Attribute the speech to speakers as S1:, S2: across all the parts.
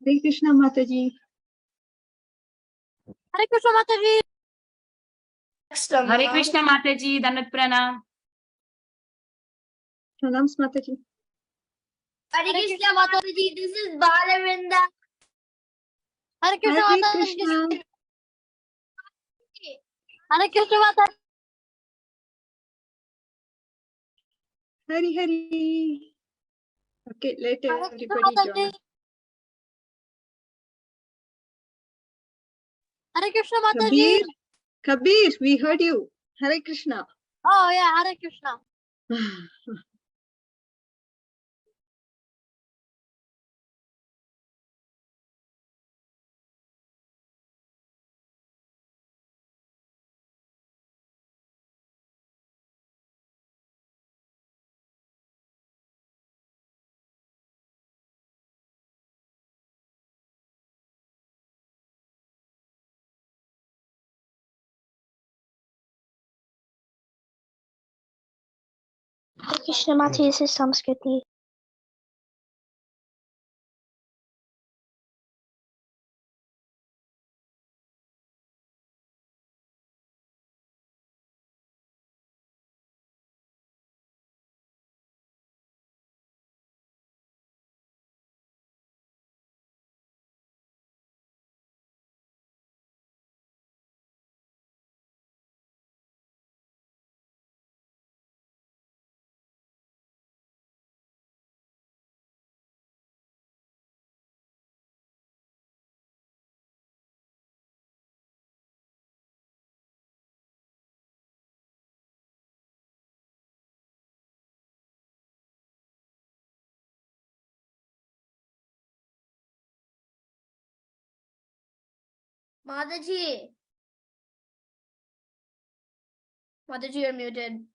S1: Hare Krishna Mataji.
S2: Hare Krishna Mataji.
S3: Hare Krishna Mataji, Dandat Pranam.
S1: Pranams Mataji.
S2: Hare Krishna Mataji, this is Balavinda. Hare Krishna
S1: Hare
S2: Mataji.
S1: Krishna.
S2: Hare Krishna Mataji.
S1: Hari Hari. Okay, let
S2: Hare
S1: everybody
S2: Krishna
S1: join.
S2: Mataji. Hare Krishna Mataji.
S1: Kabir, we heard you. Hare Krishna.
S2: Oh yeah, Hare Krishna.
S4: Hare Krishna Mataji, this is Samskriti.
S2: Mataji. Mataji, you're muted.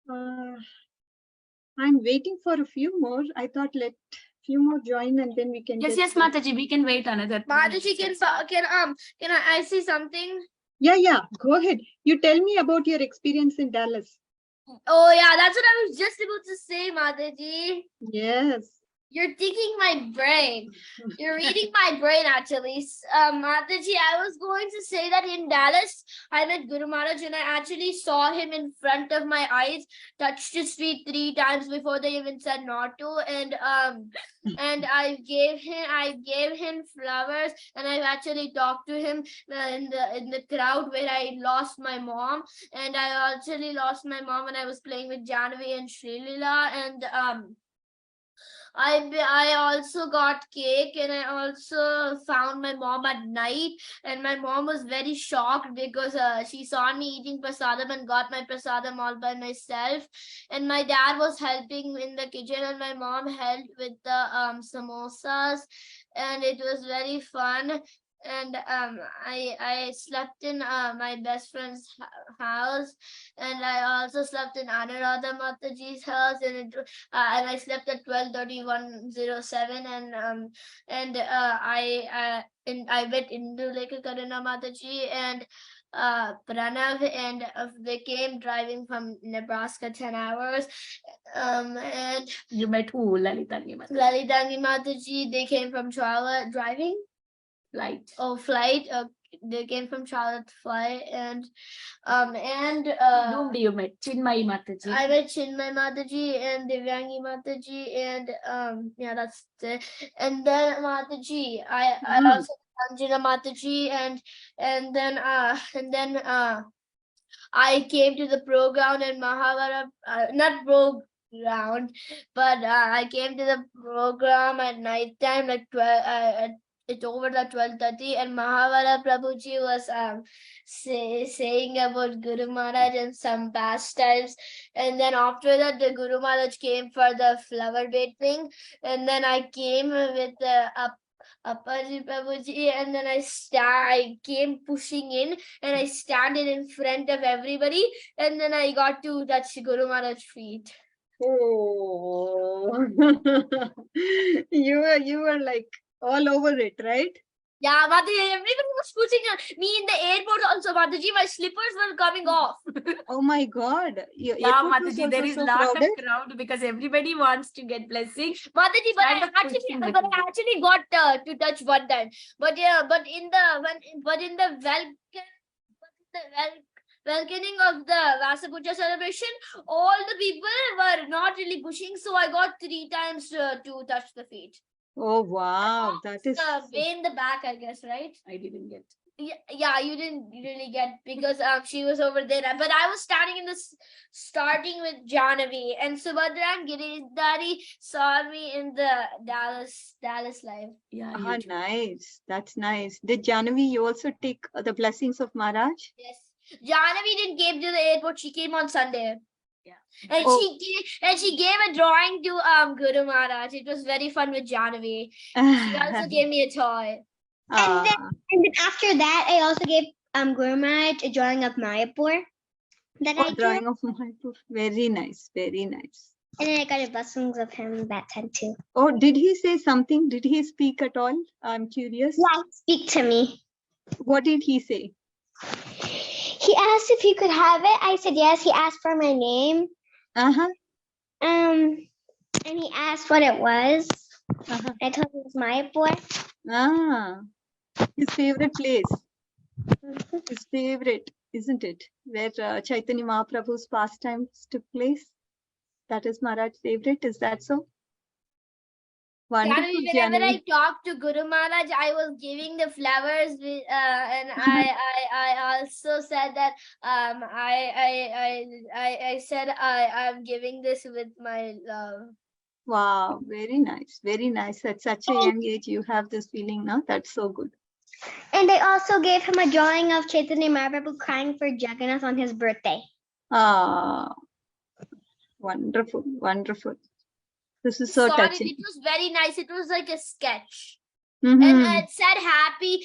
S1: I'm waiting for a few more. I thought let few more join and then we can.
S3: Yes, Mataji, we can wait another.
S2: Mataji, can I say something?
S1: Yeah. Go ahead. You tell me about your experience in Dallas.
S2: Oh yeah, that's what I was just about to say, Mataji.
S1: Yes.
S2: You're thinking my brain. You're reading my brain, actually. Mataji, I was going to say that in Dallas, I met Guru Maharaj and I actually saw him in front of my eyes, touched his feet 3 times before they even said not to. And I gave him flowers, and I actually talked to him in the crowd where I lost my mom. And I actually lost my mom when I was playing with Janvi and Srilila. And I also got cake, and I also found my mom at night, and my mom was very shocked because she saw me eating prasadam and got my prasadam all by myself. And my dad was helping in the kitchen, and my mom helped with the samosas, and it was very fun. And I slept in my best friend's house, and I also slept in Anuradha Mataji's house, and I slept at 12:31:07, and I met Indulekha Karuna Mataji and Pranav, and they came driving from Nebraska 10 hours. And
S3: you met who? Lalitangi Mataji.
S2: Lalitangi Mataji, they came from Charlotte driving.
S3: Flight.
S2: Oh, flight. They came from Charlotte to fly, and
S3: whom do you met? Chinmay Mataji.
S2: I met Chinmay Mataji and Divyangi Mataji, and yeah, that's it. And then Mataji, I also met Anjana Mataji, and then I came to the program in Mahavara, not ground, but I came to the program at night time, like 12. It's over the 12:30, and Mahavara Prabhuji was saying about Guru Maharaj and some pastimes. And then after that, the Guru Maharaj came for the flower bathing, and then I came with Appaji Prabhuji, and then I came pushing in, and I standed in front of everybody, and then I got to touch Guru Maharaj's feet.
S1: Oh, you were like all over it, right?
S2: Yeah, Mataji, everybody was pushing me in the airport also, Mataji. My slippers were coming off.
S1: Oh my God. Your
S3: Yeah,
S1: airport was
S3: Mataji, there
S1: also
S3: is
S1: so
S3: lot
S1: crowded.
S3: of crowd because everybody wants to get blessings.
S2: Mataji, but
S3: Kind
S2: I
S3: of
S2: actually,
S3: pushing
S2: but
S3: little
S2: I actually got to touch one time. But yeah, but in the welcoming of the Vasapuja celebration, all the people were not really pushing, so I got 3 times to touch the feet.
S1: Oh wow, that is
S2: Way in the back, I guess, right?
S3: I didn't get.
S2: Yeah, you didn't really get because she was over there, but I was standing in this starting with Janavi and Subhadra and Giridhari saw me in the Dallas live.
S3: Yeah,
S1: ah,
S3: YouTube.
S1: nice. That's nice. Did Janavi you also take the blessings of Maharaj?
S2: Yes, Janavi didn't came to the airport. She came on Sunday.
S3: Yeah.
S2: And
S1: Oh.
S2: she gave a drawing to Guru Maharaj. It was very fun with Janavi. She also gave me a toy.
S1: Ah,
S4: And then after that, I also gave Guru Maharaj a drawing of Mayapur that I drew.
S1: drawing of Mayapur. Very nice. Very nice.
S4: And then I got a blessings of him that time too.
S1: Oh, did he say something? Did he speak at all? I'm curious.
S4: Yeah, speak to me.
S1: What did he say?
S4: He asked if he could have it. I said yes. He asked for my name.
S1: Uh-huh.
S4: And he asked what it was.
S1: Uh-huh.
S4: I told him it was Mayapur.
S1: Ah, his favorite place. His favorite, isn't it? Where Chaitanya Mahaprabhu's pastimes took place. That is Maharaj's favorite. Is that so? Wonderful,
S2: Whenever
S1: Janavi.
S2: I talked to Guru Maharaj, I was giving the flowers, and I also said that I said I'm giving this with my love.
S1: Wow, very nice, very nice. At such a young age, you have this feeling, no? That's so good.
S4: And I also gave him a drawing of Chaitanya Mahaprabhu crying for Jagannath on his birthday.
S1: Ah, wonderful, wonderful. This is so touching.
S2: It was very nice. It was like a sketch.
S1: Mhm.
S2: And it said happy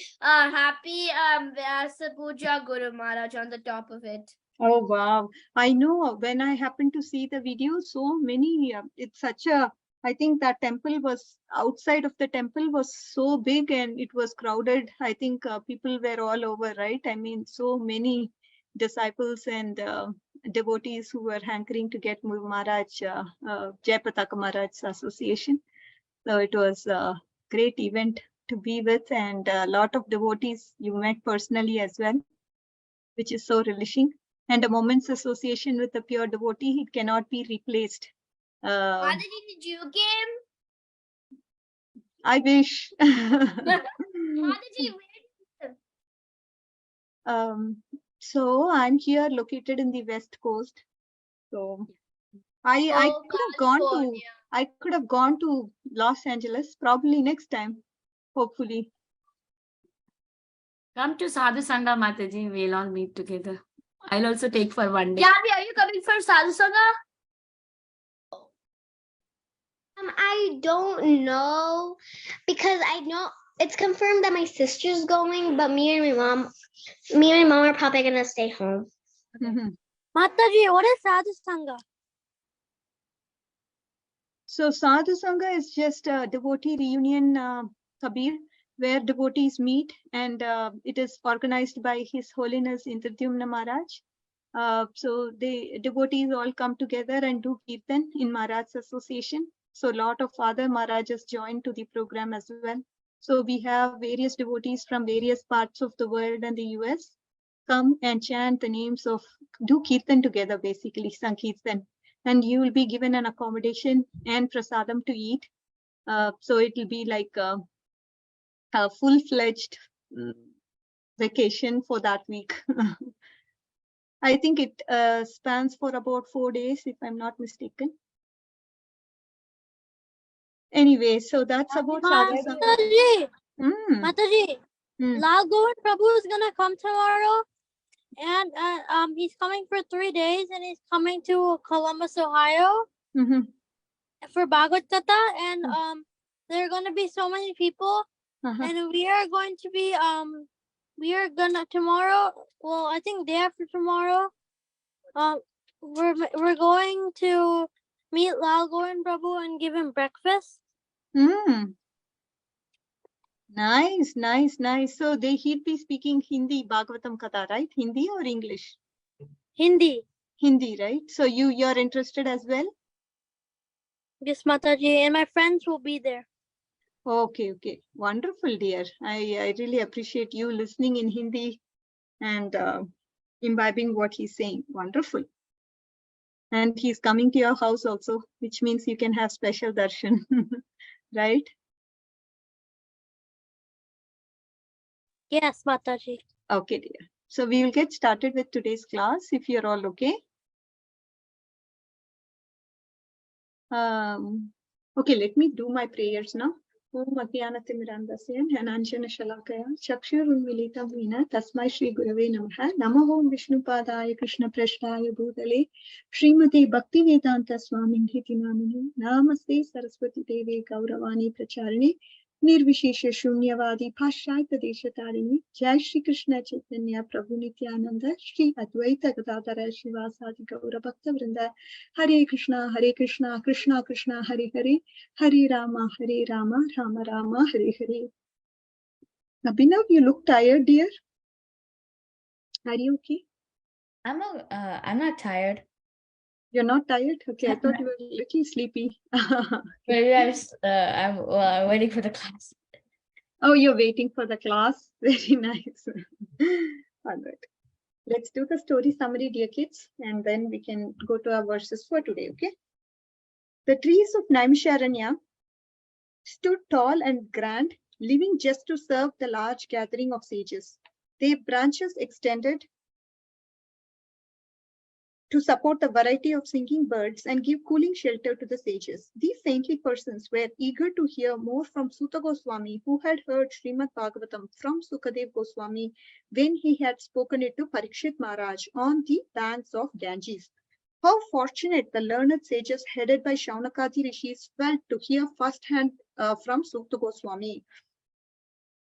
S2: Vyasa Puja Guru Maharaj on the top of it.
S1: Oh, wow. I know when I happened to see the video, so many, it's such a, I think that temple was outside of the temple was so big and it was crowded. I think people were all over, right? I mean, so many disciples and devotees who were hankering to get Maharaj, Jai Pataka Maharaj's association. So it was a great event to be with, and a lot of devotees you met personally as well, which is so relishing. And a moment's association with a pure devotee, it cannot be replaced.
S2: Mataji, did you came?
S1: I wish.
S2: Mataji,
S1: So I'm here located in the West Coast. So I could have gone to Los Angeles probably next time, hopefully.
S3: Come to Sadhu Sangha, Mataji. We'll all meet together. I'll also take for one day.
S2: Janavi, are you coming for Sadhu Sangha?
S4: I don't know because I know it's confirmed that my sister's going, but me and my mom are probably gonna stay home.
S1: Mhm.
S4: Mataji, what is Sadhu Sangha?
S1: So Sadhu Sangha is just a devotee reunion, Kabir, where devotees meet, and it is organized by His Holiness Indradyumna Maharaj. So the devotees all come together and do kirtan in Maharaj's association. So a lot of other Maharajas join to the program as well. So we have various devotees from various parts of the world and the US come and chant the names of, do kirtan together, basically, Sankirtan. And you will be given an accommodation and prasadam to eat. So it will be like a full-fledged vacation for that week. I think it spans for about 4 days, if I'm not mistaken. Anyway, so that's about Sadhu Sangha.
S5: Mataji,
S1: Mm.
S5: Mataji,
S1: Mm.
S5: Lal Govind Prabhu is gonna come tomorrow, and he's coming for 3 days, and he's coming to Columbus, Ohio,
S1: Mhm.
S5: for Bhagavad Gita, and there are gonna be so many people,
S1: Uh-huh.
S5: and we are gonna tomorrow. Well, I think day after tomorrow, we're going to meet Lal Govind Prabhu and give him breakfast.
S1: Mm. Nice, nice, nice. So he'd be speaking Hindi Bhagavatam Katha, right? Hindi or English?
S5: Hindi.
S1: Hindi, right? So you're interested as well?
S5: Yes, Mataji, and my friends will be there.
S1: Okay, okay. Wonderful, dear. I really appreciate you listening in Hindi and imbibing what he's saying. Wonderful. And he's coming to your house also, which means you can have special darshan, right?
S5: Yes, Mataji.
S1: Okay, dear. So we will get started with today's class if you're all okay. Okay, let me do my prayers now. Om Madhyanathimirandasyam Hananjana Shalakaya Chakshurunmilitam Vina Tasmai Shri Gurave Namaha Namo Om Vishnupadaya Krishna Prashtaya Bhutale Srimati Bhakti Vedanta Swamin Hiti Namini Namaste Saraswati Devi Gauravani Pracharine Nirvishesha Shunyavadi Pashaita Deshatarine Jai Shri Krishna Chaitanya Prabhu Nityananda Shri Advaita Gadadhara Shivasadi Gaura Bhakta Vrinda Hare Krishna, Krishna Krishna, Hare Hare, Hare Rama, Rama Rama, Hare Hare. Abhinav, you look tired, dear. Are you okay?
S6: I'm not tired.
S1: You're not tired? Okay, I thought you were a little sleepy.
S6: Maybe I'm waiting for the class.
S1: Oh, you're waiting for the class. Very nice. All right. Let's do the story summary, dear kids, and then we can go to our verses for today, okay? The trees of Naimisharanya stood tall and grand, living just to serve the large gathering of sages. Their branches extended to support the variety of singing birds and give cooling shelter to the sages. These saintly persons were eager to hear more from Suta Goswami, who had heard Srimad Bhagavatam from Sukadev Goswami when he had spoken it to Parikshit Maharaj on the banks of Ganges. How fortunate the learned sages headed by Shaunakadi Rishis felt to hear firsthand from Suta Goswami.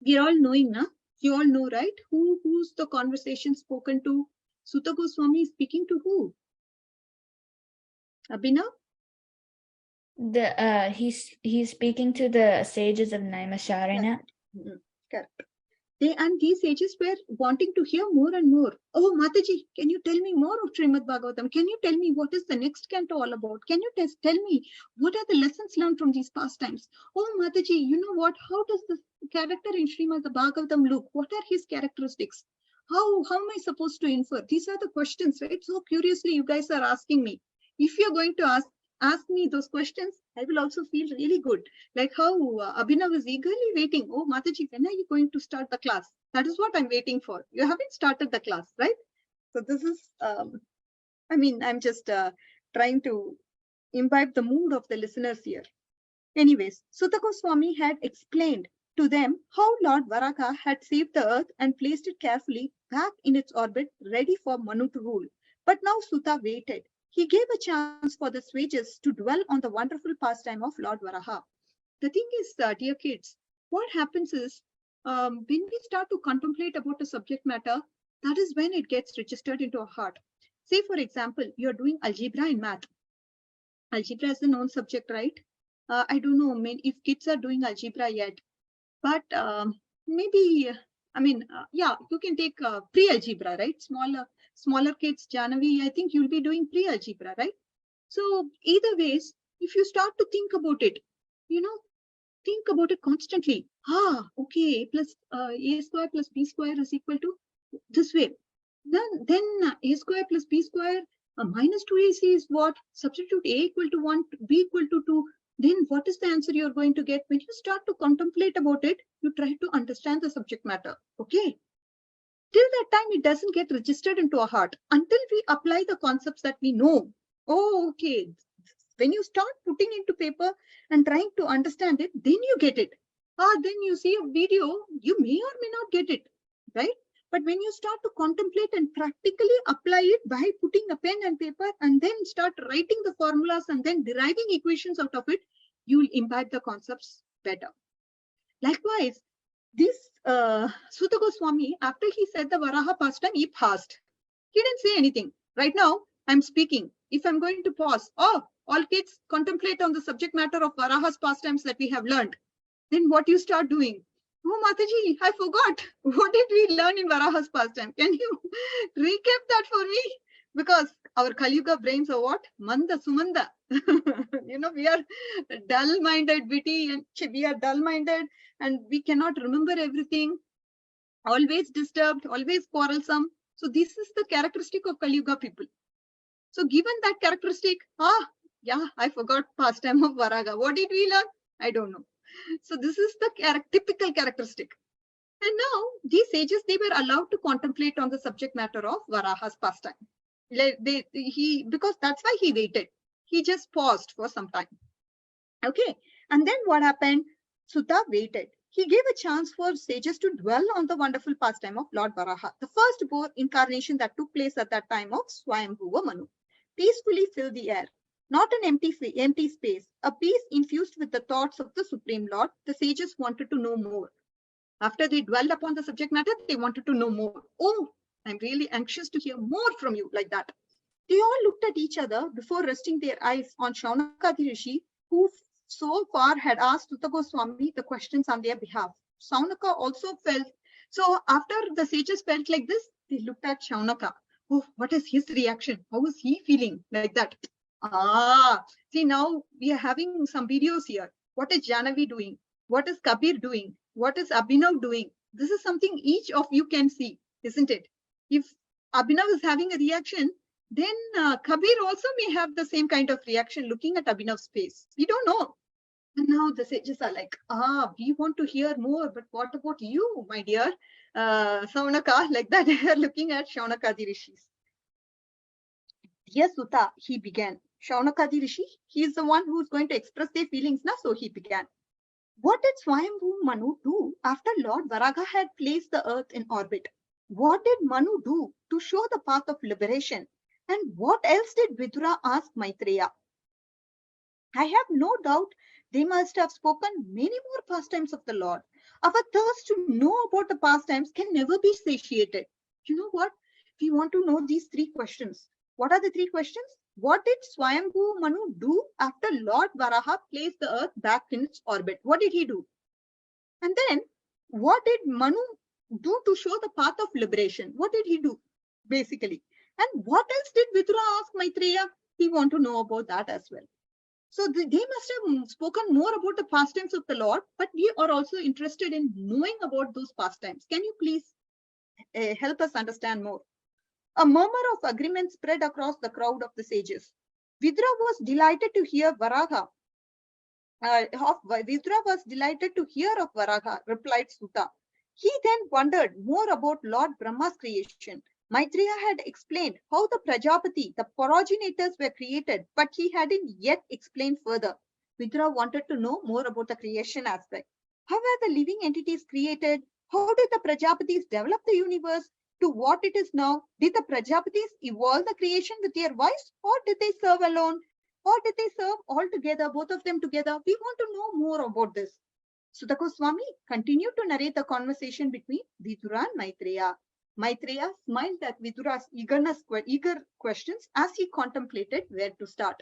S1: We are all knowing, na? You all know, right? Who's the conversation spoken to? Suta Goswami is speaking to who? Abhinav?
S6: He's speaking to the sages of Naimisharanya.
S1: Correct. These sages were wanting to hear more and more. Oh, Mataji, can you tell me more of Srimad Bhagavatam? Can you tell me what is the next canto all about? Can you tell me what are the lessons learned from these pastimes? Oh, Mataji, you know what? How does the character in Srimad Bhagavatam look? What are his characteristics? How am I supposed to infer? These are the questions, right? So curiously, you guys are asking me. If you're going to ask me those questions, I will also feel really good. Like how Abhinav is eagerly waiting. Oh, Mataji, when are you going to start the class? That is what I'm waiting for. You haven't started the class, right? So this is, I'm just trying to imbibe the mood of the listeners here. Anyways, Suta Goswami had explained to them how Lord Varaka had saved the earth and placed it carefully back in its orbit, ready for Manu to rule. But now Suta waited. He gave a chance for the sages to dwell on the wonderful pastime of Lord Varaha. The thing is, dear kids, what happens is when we start to contemplate about a subject matter, that is when it gets registered into our heart. Say, for example, you're doing algebra in math. Algebra is a known subject, right? I don't know if kids are doing algebra yet, but maybe, yeah, you can take pre-algebra, right? Smaller kids, Janavi, I think you'll be doing pre-algebra, right? So either ways, if you start to think about it, think about it constantly. Okay, plus a square plus b square is equal to this way. Then a square plus b square minus 2ac is what? Substitute a equal to 1, b equal to 2. Then what is the answer you're going to get? When you start to contemplate about it, you try to understand the subject matter. Okay. Till that time, it doesn't get registered into our heart until we apply the concepts that we know. Oh, okay. When you start putting into paper and trying to understand it, then you get it. Then you see a video, you may or may not get it, right? But when you start to contemplate and practically apply it by putting a pen and paper and then start writing the formulas and then deriving equations out of it, you will imbibe the concepts better. Likewise, this Suta Goswami, after he said the Varaha pastime, he paused. He didn't say anything. Right now, I'm speaking. If I'm going to pause, all kids contemplate on the subject matter of Varaha's pastimes that we have learned. Then what you start doing? Oh, Mataji, I forgot. What did we learn in Varaha's pastime? Can you recap that for me? Because our Kali-yuga brains are what? Manda Sumanda. We are dull-minded, witty, and we are dull-minded, and we cannot remember everything. Always disturbed, always quarrelsome. So this is the characteristic of Kali-yuga people. So given that characteristic, I forgot pastime of Varaha. What did we learn? I don't know. So this is the typical characteristic. And now these sages, they were allowed to contemplate on the subject matter of Varaha's pastime. Because that's why he waited. He just paused for some time. Okay. And then what happened? Sutta waited. He gave a chance for sages to dwell on the wonderful pastime of Lord Varaha, the first born incarnation that took place at that time of Swayambhuva Manu. Peacefully filled the air. Not an empty space, a peace infused with the thoughts of the Supreme Lord. The sages wanted to know more. After they dwelled upon the subject matter, they wanted to know more. Oh, I'm really anxious to hear more from you, like that. They all looked at each other before resting their eyes on Shaunakadi Rishi, who so far had asked Sutta Goswami the questions on their behalf. Shaunaka also felt, so after the sages felt like this, they looked at Shaunaka. Oh, what is his reaction? How is he feeling? Like that. See, now we are having some videos here. What is Janavi doing? What is Kabir doing? What is Abhinav doing? This is something each of you can see, isn't it? If Abhinav is having a reaction, then Kabir also may have the same kind of reaction looking at Abhinav's face. We don't know. And now the sages are like, we want to hear more, but what about you, my dear Shaunaka? Like that, they are looking at Shaunakadi Rishis. Dear Sutta, he began. Shaunakadi Rishi, he is the one who is going to express their feelings now, so he began. What did Swayambhu Manu do after Lord Varaha had placed the earth in orbit? What did Manu do to show the path of liberation? And what else did Vidura ask Maitreya? I have no doubt they must have spoken many more pastimes of the Lord. Our thirst to know about the pastimes can never be satiated. You know what? We want to know these three questions. What are the three questions? What did Swayambhu Manu do after Lord Varaha placed the earth back in its orbit? What did he do? And then, what did Manu do to show the path of liberation? What did he do, basically? And what else did Vidura ask Maitreya? We want to know about that as well. So they must have spoken more about the pastimes of the Lord, but we are also interested in knowing about those pastimes. Can you please help us understand more? A murmur of agreement spread across the crowd of the sages. Vidura was delighted to hear Varaha. Vidura was delighted to hear of Varaha, replied Sutta. He then wondered more about Lord Brahma's creation. Maitreya had explained how the Prajapati, the progenitors, were created, but he hadn't yet explained further. Vidura wanted to know more about the creation aspect. How were the living entities created? How did the Prajapatis develop the universe to what it is now? Did the Prajapatis evolve the creation with their wives, or did they serve alone? Or did they serve all together, both of them together? We want to know more about this. Sutta Goswami continued to narrate the conversation between Vidura and Maitreya. Maitreya smiled at Vidura's eager questions as he contemplated where to start.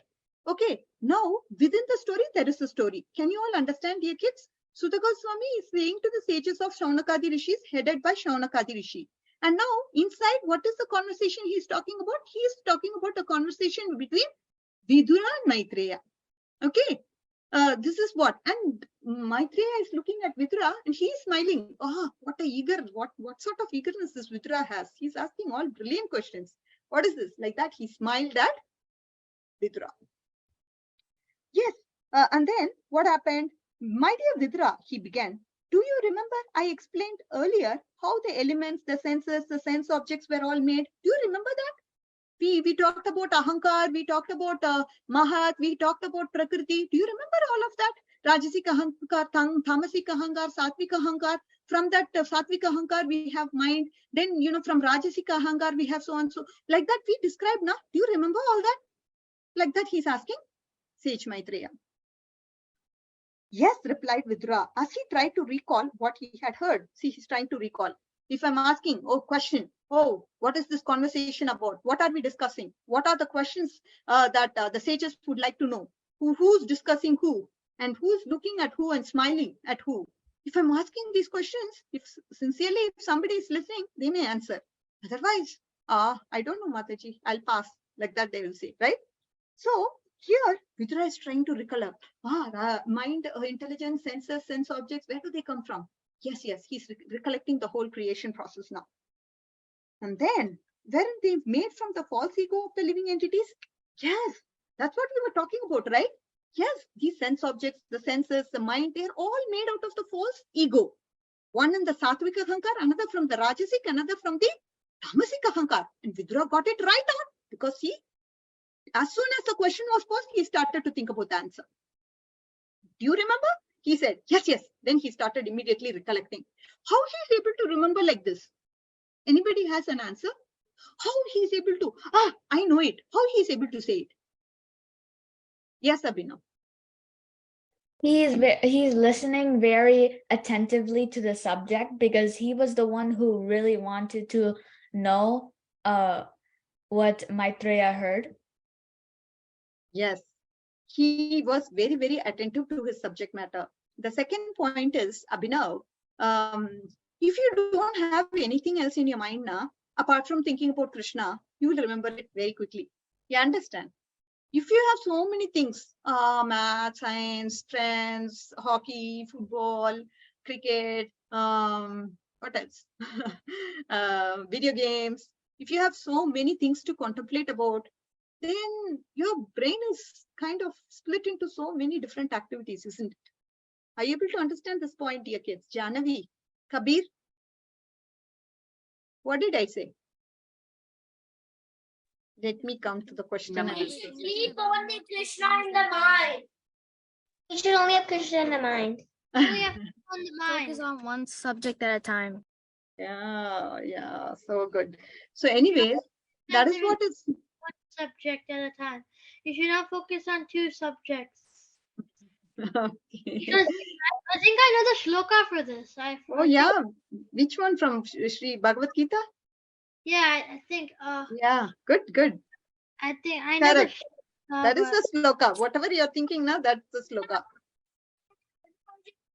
S1: Okay, now within the story, there is a story. Can you all understand, dear kids? Sutta Goswami is saying to the sages of Shaunakadi Rishis, headed by Shaunakadi Rishi. And now, inside, what is the conversation he is talking about? He is talking about a conversation between Vidura and Maitreya. Okay, this is what, and Maitreya is looking at Vidura and he is smiling. What sort of eagerness this Vidura has. He's asking all brilliant questions. What is this? Like that, he smiled at Vidura. Yes, and then what happened? My dear Vidura, he began. Do you remember I explained earlier how the elements, the senses, the sense objects were all made? Do you remember that? We talked about Ahankar, we talked about Mahat, we talked about Prakriti. Do you remember all of that? Rajasic Ahankar, Tamasic Ahankar, Satvik Ahankar. From that Satvik Ahankar, we have mind. Then, from Rajasic Ahankar, we have so and so. Like that, we described now. Do you remember all that? Like that, he's asking Sage Maitreya. Yes, replied Vidura, as he tried to recall what he had heard. See, he's trying to recall. If I'm asking, question, what is this conversation about? What are we discussing? What are the questions that the sages would like to know? Who's discussing who? And who's looking at who and smiling at who? If I'm asking these questions, if somebody is listening, they may answer. Otherwise, I don't know, Mataji, I'll pass. Like that they will say, right? So here, Vidura is trying to recollect. Mind, intelligence, senses, sense objects, where do they come from? Yes, he's recollecting the whole creation process now. And then, weren't they made from the false ego of the living entities? Yes, that's what we were talking about, right? Yes, these sense objects, the senses, the mind, they're all made out of the false ego. One in the Sattvic Ahankar, another from the Rajasic, another from the Tamasic Ahankar. And Vidura got it right on because as soon as the question was posed, he started to think about the answer. Do you remember? He said, yes. Then he started immediately recollecting. How he is able to remember like this? Anybody has an answer? How he is able to? I know it. How he is able to say it? Yes, Abhinav.
S6: He's listening very attentively to the subject because he was the one who really wanted to know what Maitreya heard.
S1: Yes, he was very, very attentive to his subject matter. The second point is, Abhinav, if you don't have anything else in your mind now, apart from thinking about Krishna, you will remember it very quickly. You understand? If you have so many things, math, science, trends, hockey, football, cricket, what else? Video games. If you have so many things to contemplate about, then your brain is kind of split into so many different activities, isn't it? Are you able to understand this point, dear kids? Janavi, Kabir, what did I say? Let me come to the question.
S2: Leave only Krishna in the mind.
S4: You should only have Krishna in the mind.
S5: Only have on the mind.
S7: Focus on one subject at a time.
S1: Yeah, so good. So anyways, that is what is
S5: one subject at a time. You should not focus on two subjects.
S1: okay.
S5: Because I think I know the shloka for this.
S1: Oh yeah, which one from Sri Bhagavad Gita?
S5: Yeah, I think.
S1: Yeah, good.
S5: I think I know.
S1: Correct. That is the sloka. Whatever you are thinking now, that's the sloka.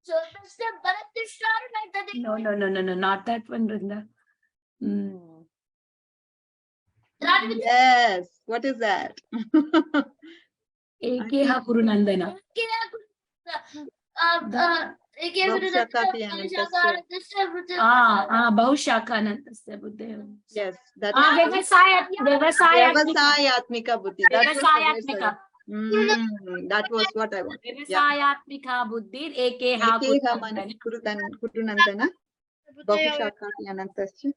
S2: So that's the Bharat
S3: No, not that one, Vrinda.
S1: Yes. What is that?
S3: Ekeha Kurunandana. Bahushakanantasya buddhaya.
S1: Yes, that
S3: Vyavasayatmika buddhi.
S1: Vyavasayatmika. That was what I want.
S3: Vyavasayatmika buddhi ekeha
S1: Kurunandana. Bahushakati anantasya.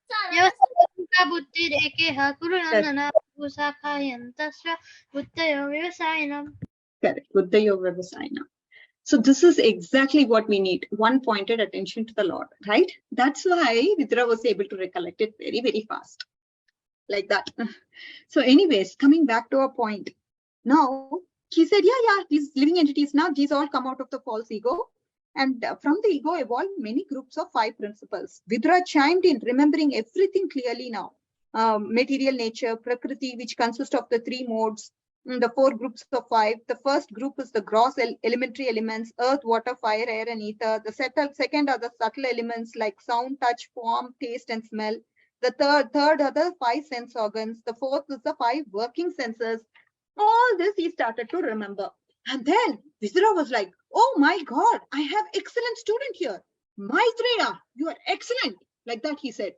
S1: Correct. Buddhayo Vyavasayana. So this is exactly what we need. One pointed attention to the Lord, right? That's why Vidura was able to recollect it very, very fast. Like that. So anyways, coming back to our point. Now, he said, yeah, these living entities now, these all come out of the false ego. And from the ego evolved many groups of 5 principles. Vidura chimed in, remembering everything clearly now. Material nature, Prakriti, which consists of the 3 modes, the 4 groups of 5. The first group is the gross elementary elements, earth, water, fire, air, and ether. The second are the subtle elements like sound, touch, form, taste, and smell. The third are the 5 sense organs. The fourth is the 5 working senses. All this he started to remember. And then Vidura was like, oh my God, I have excellent student here. Maitreya, you are excellent. Like that he said.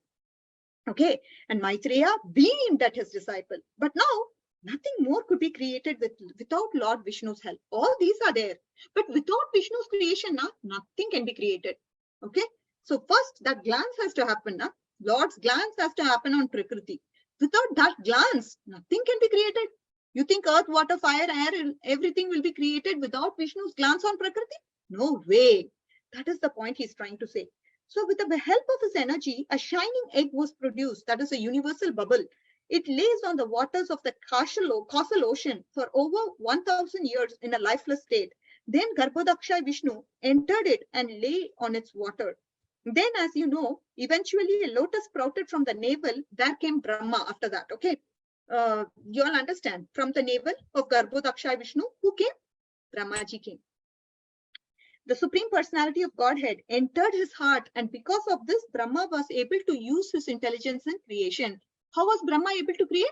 S1: Okay. And Maitreya beamed at his disciple. But now, nothing more could be created without Lord Vishnu's help. All these are there. But without Vishnu's creation, nothing can be created. Okay. So first, that glance has to happen. Lord's glance has to happen on Prakriti. Without that glance, nothing can be created. You think earth, water, fire, air, everything will be created without Vishnu's glance on Prakriti? No way. That is the point he's trying to say. So with the help of his energy, a shining egg was produced. That is a universal bubble. It lays on the waters of the causal ocean for over 1,000 years in a lifeless state. Then Garbhodakshay Vishnu entered it and lay on its water. Then, as you know, eventually a lotus sprouted from the navel. There came Brahma after that. Okay. You all understand? From the navel of Garbhodakshay Vishnu, who came? Brahmaji came. the Supreme Personality of Godhead, entered his heart, and because of this, Brahma was able to use his intelligence in creation. How was Brahma able to create?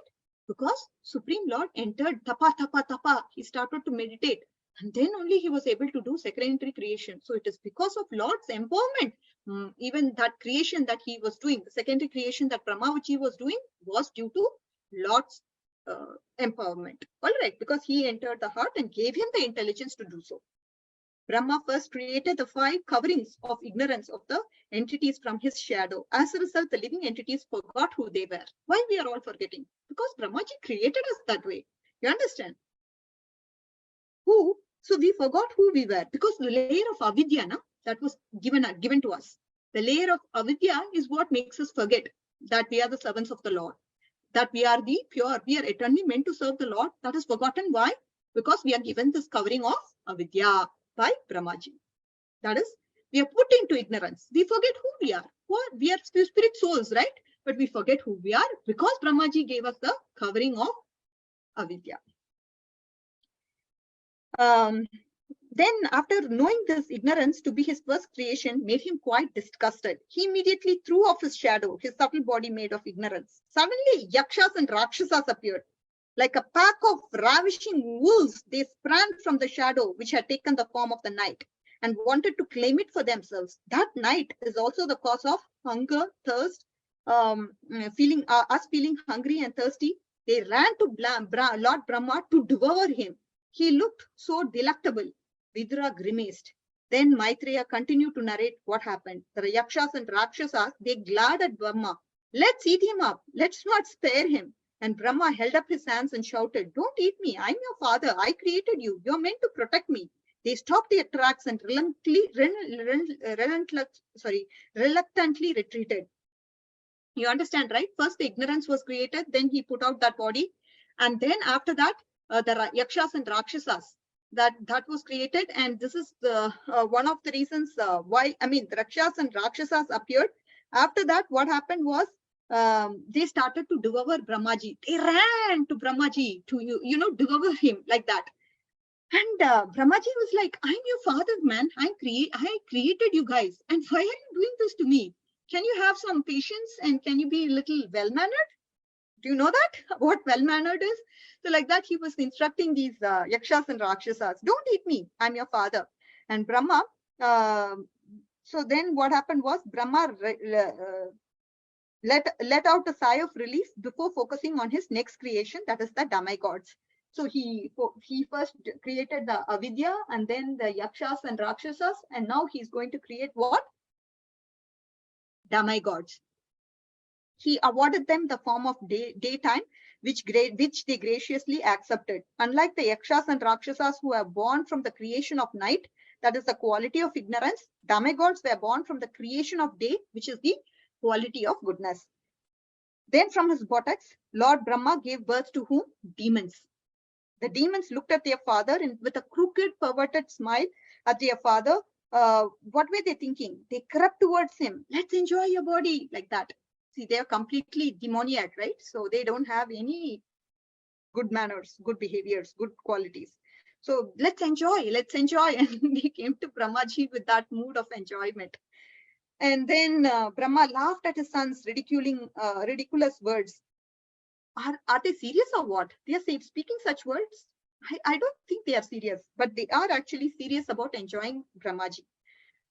S1: Because Supreme Lord entered, tapa, tapa, tapa. He started to meditate, and then only he was able to do secondary creation. So it is because of Lord's empowerment, even that creation that he was doing, the secondary creation that Brahmaji was doing was due to Lord's empowerment. All right, because he entered the heart and gave him the intelligence to do so. Brahma first created the 5 coverings of ignorance of the entities from his shadow. As a result, the living entities forgot who they were. Why we are all forgetting? Because Brahmaji created us that way. You understand? Who? So we forgot who we were because the layer of avidya that was given to us. The layer of avidya is what makes us forget that we are the servants of the Lord, that we are the pure, we are eternally meant to serve the Lord. That is forgotten. Why? Because we are given this covering of avidya by Brahmaji. That is, we are put into ignorance. We forget who we are. What? We are spirit souls, right? But we forget who we are because Brahmaji gave us the covering of avidya. Then after knowing this ignorance to be his first creation made him quite disgusted. He immediately threw off his shadow, his subtle body made of ignorance. Suddenly, yakshas and rakshasas appeared. Like a pack of ravishing wolves, they sprang from the shadow which had taken the form of the night and wanted to claim it for themselves. That night is also the cause of hunger, thirst, feeling hungry and thirsty. They ran to Lord Brahma to devour him. He looked so delectable. Vidura grimaced. Then Maitreya continued to narrate what happened. The yakshas and rakshasas, they glared at Brahma. Let's eat him up. Let's not spare him. And Brahma held up his hands and shouted, don't eat me. I'm your father. I created you. You're meant to protect me. They stopped their tracks and reluctantly retreated. You understand, right? First, the ignorance was created. Then he put out that body. And then after that, the yakshas and rakshasas, that was created. And this is the one of the reasons why, the yakshas and rakshasas appeared. After that, what happened was, they started to devour Brahmaji. They ran to Brahmaji to, devour him like that. And Brahmaji was like, I'm your father, man. I created you guys. And why are you doing this to me? Can you have some patience and can you be a little well-mannered? Do you know that? What well-mannered is? So like that, he was instructing these yakshas and rakshasas. Don't eat me. I'm your father. And Brahma, so then what happened was Brahma let out a sigh of relief before focusing on his next creation, that is the demigods. So he first created the avidya and then the yakshas and rakshasas, and now he's going to create what? Demigods. He awarded them the form of daytime, which they graciously accepted. Unlike the yakshas and rakshasas who are born from the creation of night, that is the quality of ignorance, demigods were born from the creation of day, which is the quality of goodness. Then from his buttocks, Lord Brahma gave birth to whom? Demons. The demons looked at their father and with a crooked, perverted smile at their father. What were they thinking? They crept towards him. Let's enjoy your body, like that. See, they are completely demoniac, right? So they don't have any good manners, good behaviors, good qualities. So let's enjoy. And they came to Brahmaji with that mood of enjoyment. And then Brahma laughed at his son's ridiculous words. Are they serious or what? They are speaking such words? I don't think they are serious, but they are actually serious about enjoying Brahmaji.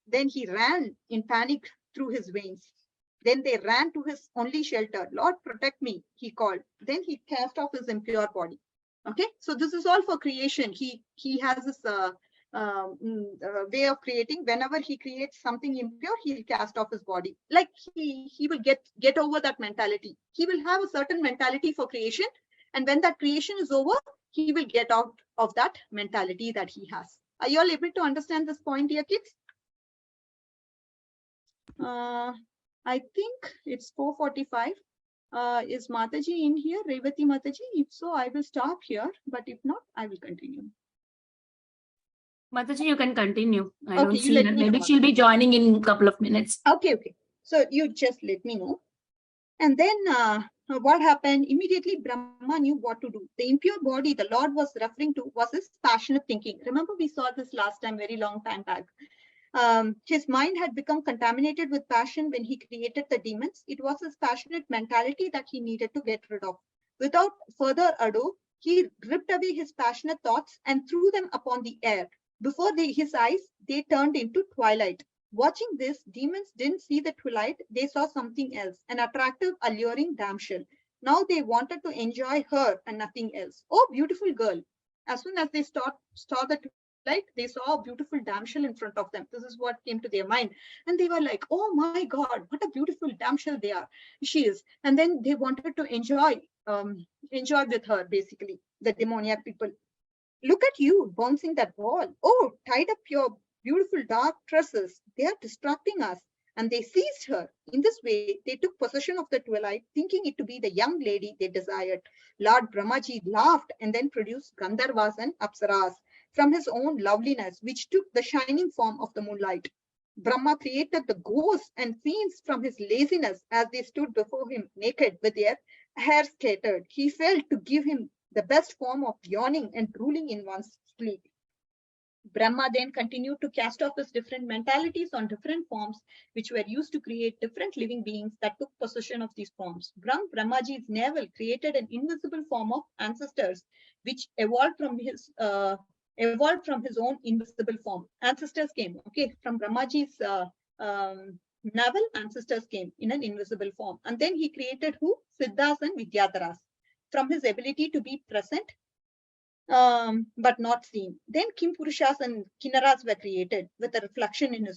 S1: Then he ran in panic through his veins. Then they ran to his only shelter. Lord, protect me, he called. Then he cast off his impure body. Okay, so this is all for creation. He has this way of creating. Whenever he creates something impure, he'll cast off his body. Like he will get over that mentality. He will have a certain mentality for creation, and when that creation is over, he will get out of that mentality that he has. Are you all able to understand this point here, kids? I think it's 4:45. Is Mataji in here? Revathi Mataji? If so, I will stop here. But if not, I will continue.
S3: Mataji, you can continue. I
S1: Okay,
S3: don't
S1: you
S3: see
S1: let
S3: her.
S1: me know,
S3: Maybe she'll be joining in a couple of minutes.
S1: Okay. So you just let me know. And then what happened? Immediately Brahma knew what to do. The impure body the Lord was referring to was his passionate thinking. Remember, we saw this last time, very long time back. His mind had become contaminated with passion when he created the demons. It was his passionate mentality that he needed to get rid of. Without further ado, he ripped away his passionate thoughts and threw them upon the air. Before his eyes, they turned into twilight. Watching this, demons didn't see the twilight, they saw something else, an attractive, alluring damsel. Now they wanted to enjoy her and nothing else. Oh, beautiful girl. As soon as they saw the twilight, they saw a beautiful damsel in front of them. This is what came to their mind. And they were like, oh my God, what a beautiful damsel she is. And then they wanted to enjoy with her, basically, the demoniac people. Look at you bouncing that ball. Oh, tied up your beautiful dark tresses. They are distracting us. And they seized her. In this way, they took possession of the twilight, thinking it to be the young lady they desired. Lord Brahmaji laughed and then produced Gandharvas and Apsaras from his own loveliness, which took the shining form of the moonlight. Brahma created the ghosts and fiends from his laziness as they stood before him naked with their hair scattered. He felt to give him the best form of yawning and drooling in one's sleep. Brahma then continued to cast off his different mentalities on different forms, which were used to create different living beings that took possession of these forms. Brahmaji's navel created an invisible form of ancestors, which evolved from his own invisible form. Ancestors came, okay, from Brahmaji's navel, ancestors came in an invisible form. And then he created who? Siddhas and Vidyadharas from his ability to be present but not seen. Then Kim Purushas and Kinnaras were created with a reflection in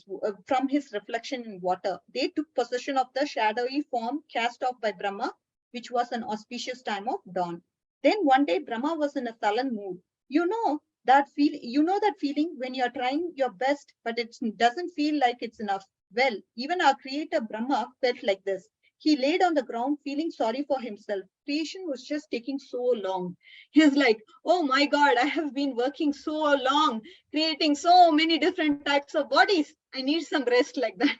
S1: from his reflection in water. They took possession of the shadowy form cast off by Brahma, which was an auspicious time of dawn. Then one day Brahma was in a sullen mood. You know that feeling when you're trying your best, but it doesn't feel like it's enough. Well, even our creator Brahma felt like this. He laid on the ground feeling sorry for himself. Creation was just taking so long. He's like, oh my God, I have been working so long, creating so many different types of bodies. I need some rest like that.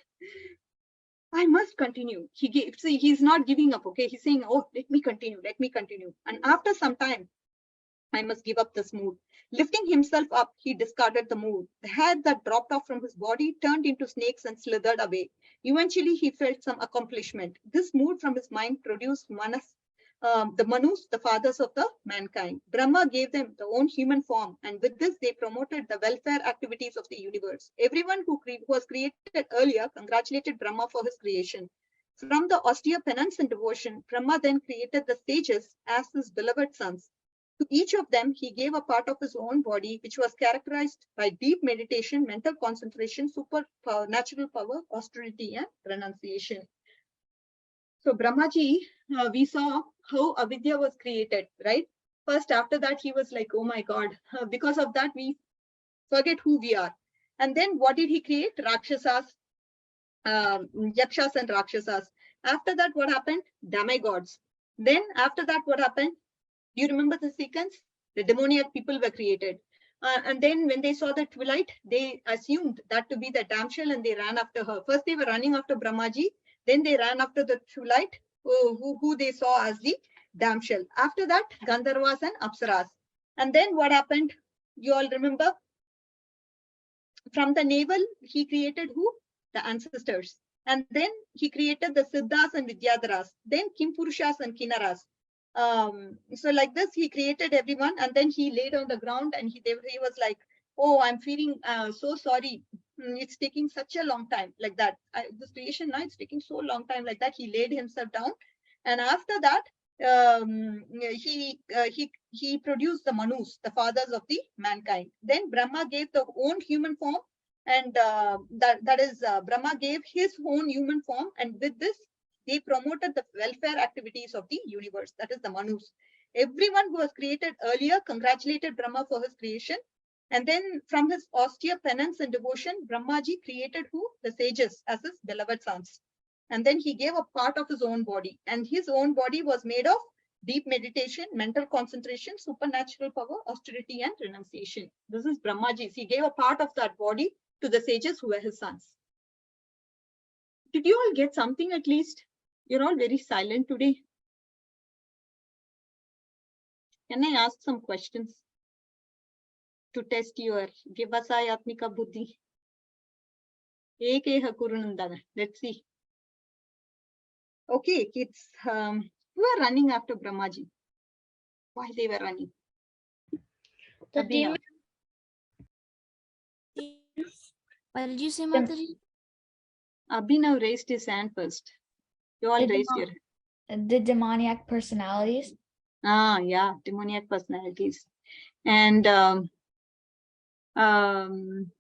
S1: I must continue. He's not giving up, okay? He's saying, oh, let me continue. And after some time, I must give up this mood. Lifting himself up, he discarded the mood. The hair that dropped off from his body turned into snakes and slithered away. Eventually, he felt some accomplishment. This mood from his mind produced the Manus, the fathers of the mankind. Brahma gave them their own human form, and with this, they promoted the welfare activities of the universe. Everyone who was created earlier congratulated Brahma for his creation. From the austere penance and devotion, Brahma then created the sages as his beloved sons. To each of them, he gave a part of his own body, which was characterized by deep meditation, mental concentration, supernatural power, austerity, and renunciation. So Brahmaji, we saw how avidya was created, right? First, after that, he was like, oh my God, because of that, we forget who we are. And then what did he create? Rakshasas, Yakshas and Rakshasas. After that, what happened? Demigods. Then after that, what happened? Do you remember the sequence? The demoniac people were created. And then when they saw the twilight, they assumed that to be the damsel and they ran after her. First, they were running after Brahmaji. Then they ran after the twilight, who they saw as the damsel. After that, Gandharvas and Apsaras. And then what happened? You all remember? From the navel, he created who? The ancestors. And then he created the Siddhas and Vidyadharas. Then Kim Purushas and Kinnaras. So like this, he created everyone, and then he laid on the ground, and he was like, oh, I'm feeling so sorry. It's taking such a long time, like that. This creation now, it's taking so long time, like that. He laid himself down, and after that, he produced the Manus, the fathers of the mankind. Then Brahma gave the own human form, and Brahma gave his own human form, and with this, they promoted the welfare activities of the universe, that is the Manus. Everyone who was created earlier congratulated Brahma for his creation. And then from his austere penance and devotion, Brahmaji created who? The sages as his beloved sons. And then he gave a part of his own body. And his own body was made of deep meditation, mental concentration, supernatural power, austerity, and renunciation. This is Brahmaji's. He gave a part of that body to the sages who were his sons. Did you all get something at least? You're all very silent today. Can I ask some questions to test your Vyavasayatmika buddhi? Ekeha kurunandana. Let's see. Okay, kids, who are running after Brahmaji? Why they were running?
S4: The
S1: Abhinav.
S7: What did you say, Mataji?
S1: Abhinav raised his hand first. You all
S6: The
S1: raised your hand.
S6: The demoniac personalities.
S1: Ah, yeah, demoniac personalities. And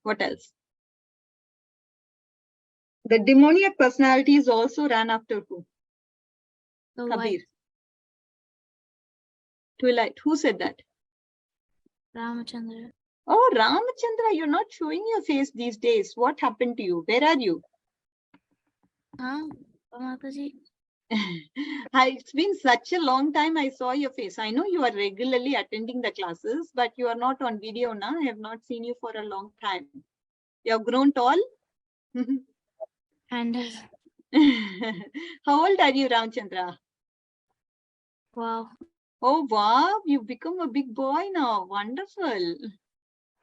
S1: what else? The demoniac personalities also ran after who?
S7: The
S1: Kabir.
S7: light.
S1: Twilight. Who said that?
S7: Ramachandra.
S1: Oh, Ramachandra, you're not showing your face these days. What happened to you? Where are you?
S7: Huh? Mataji?
S1: It's been such a long time I saw your face. I know you are regularly attending the classes, but you are not on video now. I have not seen you for a long time. You have grown tall?
S7: And
S1: How old are you, Ramchandra?
S7: wow.
S1: Oh, wow, you've become a big boy now. Wonderful.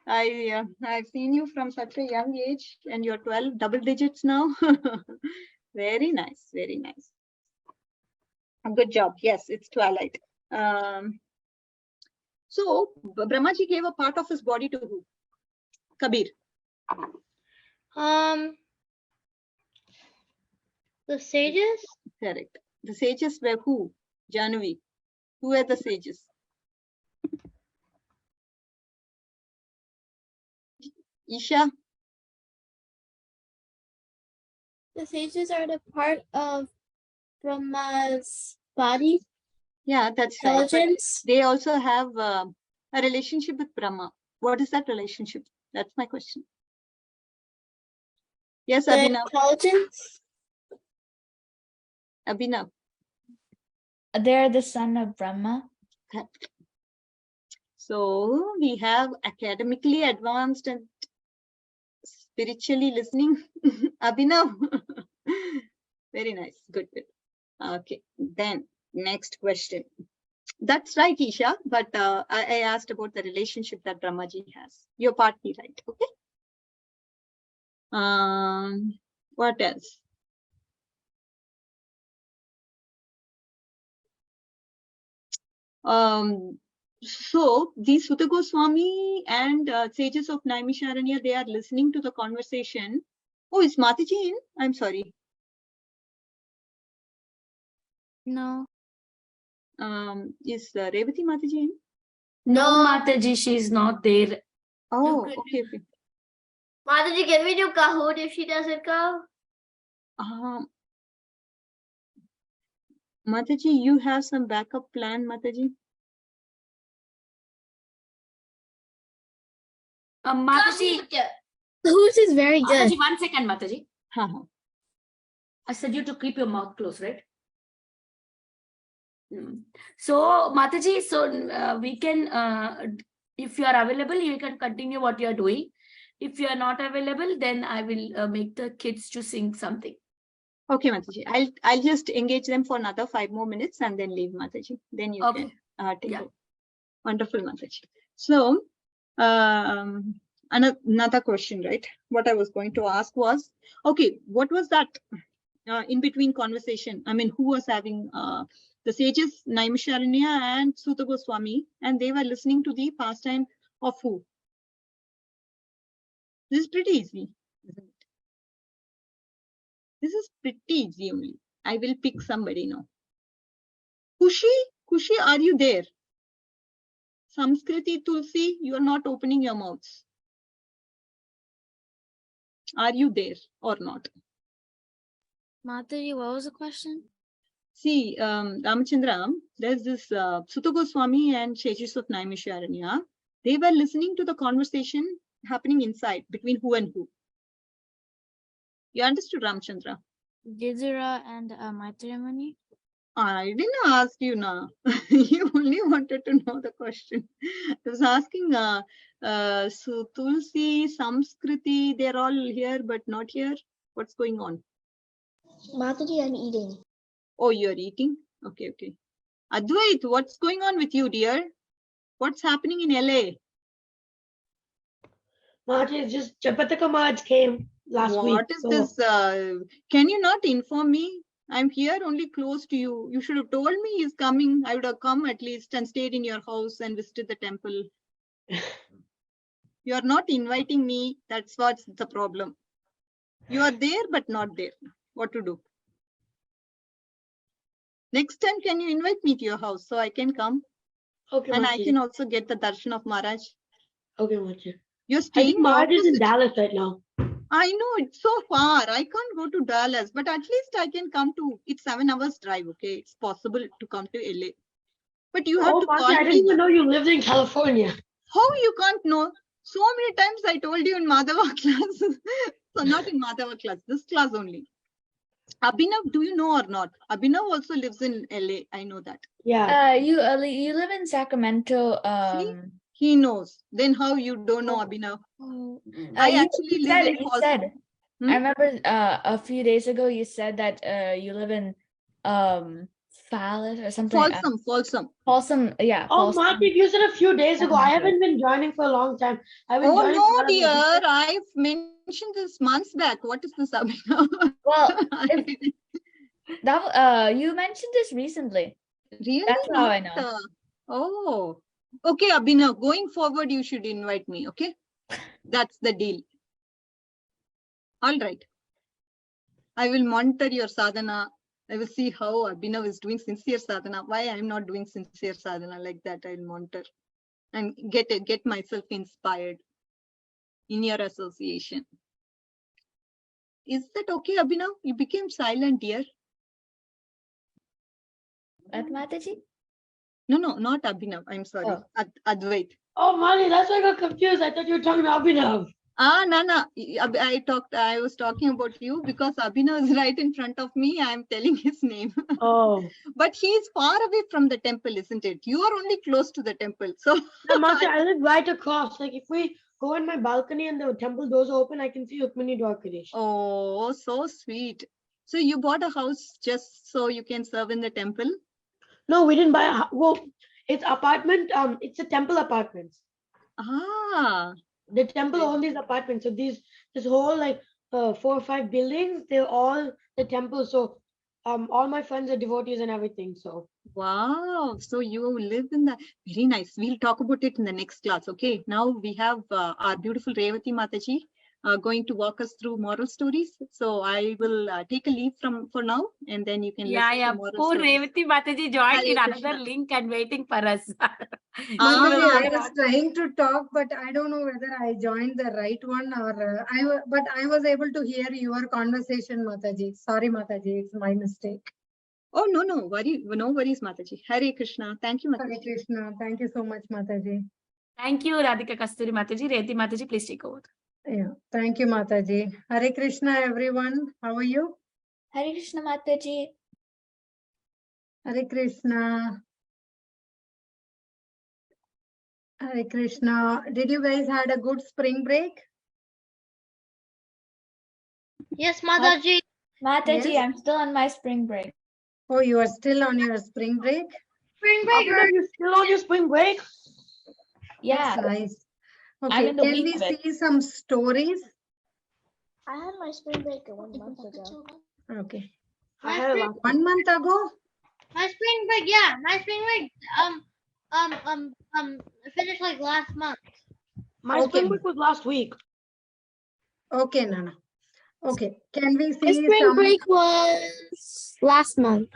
S1: I've seen you from such a young age and you're 12 double digits now. Very nice, very nice. Good job. Yes, it's twilight. So Brahmaji gave a part of his body to who? Kabir.
S4: The sages.
S1: Correct. The sages were who? Jahnavi. Who were the sages? Isha.
S5: The sages are the part of Brahma's body,
S1: Yeah, that's right. But
S5: intelligence.
S1: they also have a relationship with Brahma. What is that relationship? That's my question. Yes,
S5: The
S1: Abhinav.
S5: intelligence.
S1: Abhinav.
S6: They're the son of Brahma.
S1: So we have academically advanced and spiritually listening. Abhinav. Very nice. Good, good. Okay, then next question. That's right, Isha, but I asked about the relationship that Brahmaji has. You're partly right, okay? What else? So these Sutta Goswami and sages of Naimisharanya, they are listening to the conversation. Oh, is Mataji in? I'm sorry.
S7: No.
S1: Is Revathi Mataji in?
S3: No, Mataji, she's not there.
S1: Oh,
S2: could
S1: okay, okay.
S2: Mataji, can we do Kahoot if she doesn't come?
S1: Mataji, you have some backup plan, Mataji?
S3: Mataji,
S5: Whose is very good.
S3: Mataji, 1 second, Mataji.
S1: Uh-huh.
S3: I said you to keep your mouth closed, right? So, Mataji, so we can, if you are available, you can continue what you are doing. If you are not available, then I will make the kids to sing something.
S1: Okay, Mataji. I'll just engage them for another 5 more minutes and then leave, Mataji. Then you
S3: Okay.
S1: can take
S3: Yeah.
S1: over. Wonderful, Mataji. So, another question, right? What I was going to ask was, okay, what was that in between conversation? I mean, who was having the sages, Naimisharanya and Sutta Goswami, and they were listening to the pastime of who? This is pretty easy, isn't it? This is pretty easy only. I will pick somebody now. Kushi, are you there? Samskriti, Tulsi, you are not opening your mouths. Are you there or not?
S7: Mataji, what was the question?
S1: See, Ramachandra, there's this Sutta Goswami and sages of Naimisharanya. They were listening to the conversation happening inside between who and who. You understood, Ramachandra?
S7: Gidura and Maitreya Muni?
S1: I didn't ask you now. You only wanted to know the question. I was asking so Tulsi, Samskriti, they're all here but not here. What's going on?
S4: Mataji, I'm eating.
S1: Oh, you're eating? Okay, okay. Advait, what's going on with you, dear? What's happening in LA?
S8: Mataji, it's just Chapatika Maharaj came last week.
S1: What is this? Can you not inform me? I'm here only close to you. You should have told me he's coming. I would have come at least and stayed in your house and visited the temple. You are not inviting me. That's what's the problem. You are there, but not there. What to do? Next time, can you invite me to your house so I can come?
S8: Okay,
S1: And I
S8: Mataji.
S1: can also get the darshan of Maharaj.
S8: Okay, Mataji.
S1: You're
S8: I
S1: staying
S8: think Maharaj is in
S1: opposite.
S8: Dallas right now.
S1: I know it's so far. I can't go to Dallas, but at least I can come to. It's 7 hours drive. Okay, it's possible to come to LA. But you have
S8: Oh,
S1: to
S8: Mataji,
S1: call
S8: I didn't
S1: me.
S8: even know you lived in California.
S1: How you can't know? So many times I told you in Madhava class. So not in Madhava class, this class only. Abhinav, do you know or not? Abhinav also lives in LA. I know that.
S8: Yeah.
S6: You live in Sacramento.
S1: He knows. Then how you don't know Abhinav? I
S6: You
S1: actually live
S6: said,
S1: in
S6: you
S1: Folsom.
S6: said.
S1: Hmm?
S6: I remember a few days ago you said that you live in Fallis or something.
S1: Folsom.
S6: Folsom, yeah.
S8: Oh,
S6: Folsom.
S8: Mataji, you said a few days ago. I
S6: Sacramento.
S8: haven't been joining for a long time. I've been
S1: Oh
S8: joining
S1: no,
S8: for a
S1: dear.
S8: while.
S1: I've mentioned this months back. What is this, Abhinav?
S6: Well, you mentioned this recently.
S1: Really?
S6: That's how I know.
S1: Oh, okay, Abhinav. Going forward, you should invite me. Okay, that's the deal. All right. I will monitor your sadhana. I will see how Abhinav is doing sincere sadhana. Why I'm not doing sincere sadhana like that? I'll monitor and get myself inspired in your association. Is that okay, Abhinav? You became silent, dear.
S6: At Mataji?
S1: No, not Abhinav. I'm sorry.
S6: Oh.
S1: Advait.
S8: Oh, Mataji, that's why I got confused. I thought you were talking about Abhinav.
S1: No. I was talking about you because Abhinav is right in front of me. I'm telling his name.
S8: Oh.
S1: But he's far away from the temple, isn't it? You are only close to the temple. So
S8: No, Mataji, I live right across. Like, if we go in my balcony and the temple doors are open, I can see Rukmini Dwarkadesh.
S1: oh, so sweet. So you bought a house just so you can serve in the temple?
S8: No, we didn't buy a well, it's apartment. It's a temple apartments.
S1: Ah,
S8: The temple owns these apartments. So this whole like 4 or 5 buildings, they're all the temple. So all my friends are devotees and everything. So
S1: wow. So you live in the, very nice. We'll talk about it in the next class. Okay. Now we have our beautiful Revathi Mataji going to walk us through moral stories. So I will take a leave for now, and then you can
S3: Yeah,
S1: listen
S3: yeah.
S1: to moral
S3: Poor
S1: stories.
S3: Revathi Mataji joined
S1: Hare
S3: in
S1: Krishna.
S3: another link and waiting for us.
S9: Mataji,
S1: Ah,
S9: I was trying to talk, but I don't know whether I joined the right one or but I was able to hear your conversation, Mataji. Sorry, Mataji, it's my mistake.
S1: oh, no worries, Mataji. Hare Krishna. Thank you,
S9: Hare
S1: Mataji.
S9: Krishna. Thank you so much, Mataji.
S3: Thank you, Radhika Kasturi Mataji. Revathi Mataji, please take over.
S9: Yeah, thank you, Mataji. Hare Krishna, everyone. How are you?
S6: Hare Krishna Mataji.
S9: Hare Krishna. Hare Krishna. Did you guys had a good spring break?
S5: Yes, Mataji.
S6: Mataji,
S9: Yes.
S6: I'm still on my spring break.
S9: Oh, you are still on your spring break?
S5: Spring break.
S8: Abhinav, you still on your spring break?
S6: Yeah,
S9: That's nice.
S6: I'm
S9: Okay,
S6: in the
S9: can
S6: week
S9: we
S6: of it.
S9: see some stories?
S5: I had my spring break 1 month ago.
S9: Okay.
S8: I had a lot.
S9: 1 month ago?
S5: My spring break, yeah, my spring break, finished like last month.
S8: My
S9: Okay.
S8: spring break was last week.
S9: Okay, Nana. Okay, can we
S5: My
S9: see
S5: spring
S9: some?
S5: break was last month.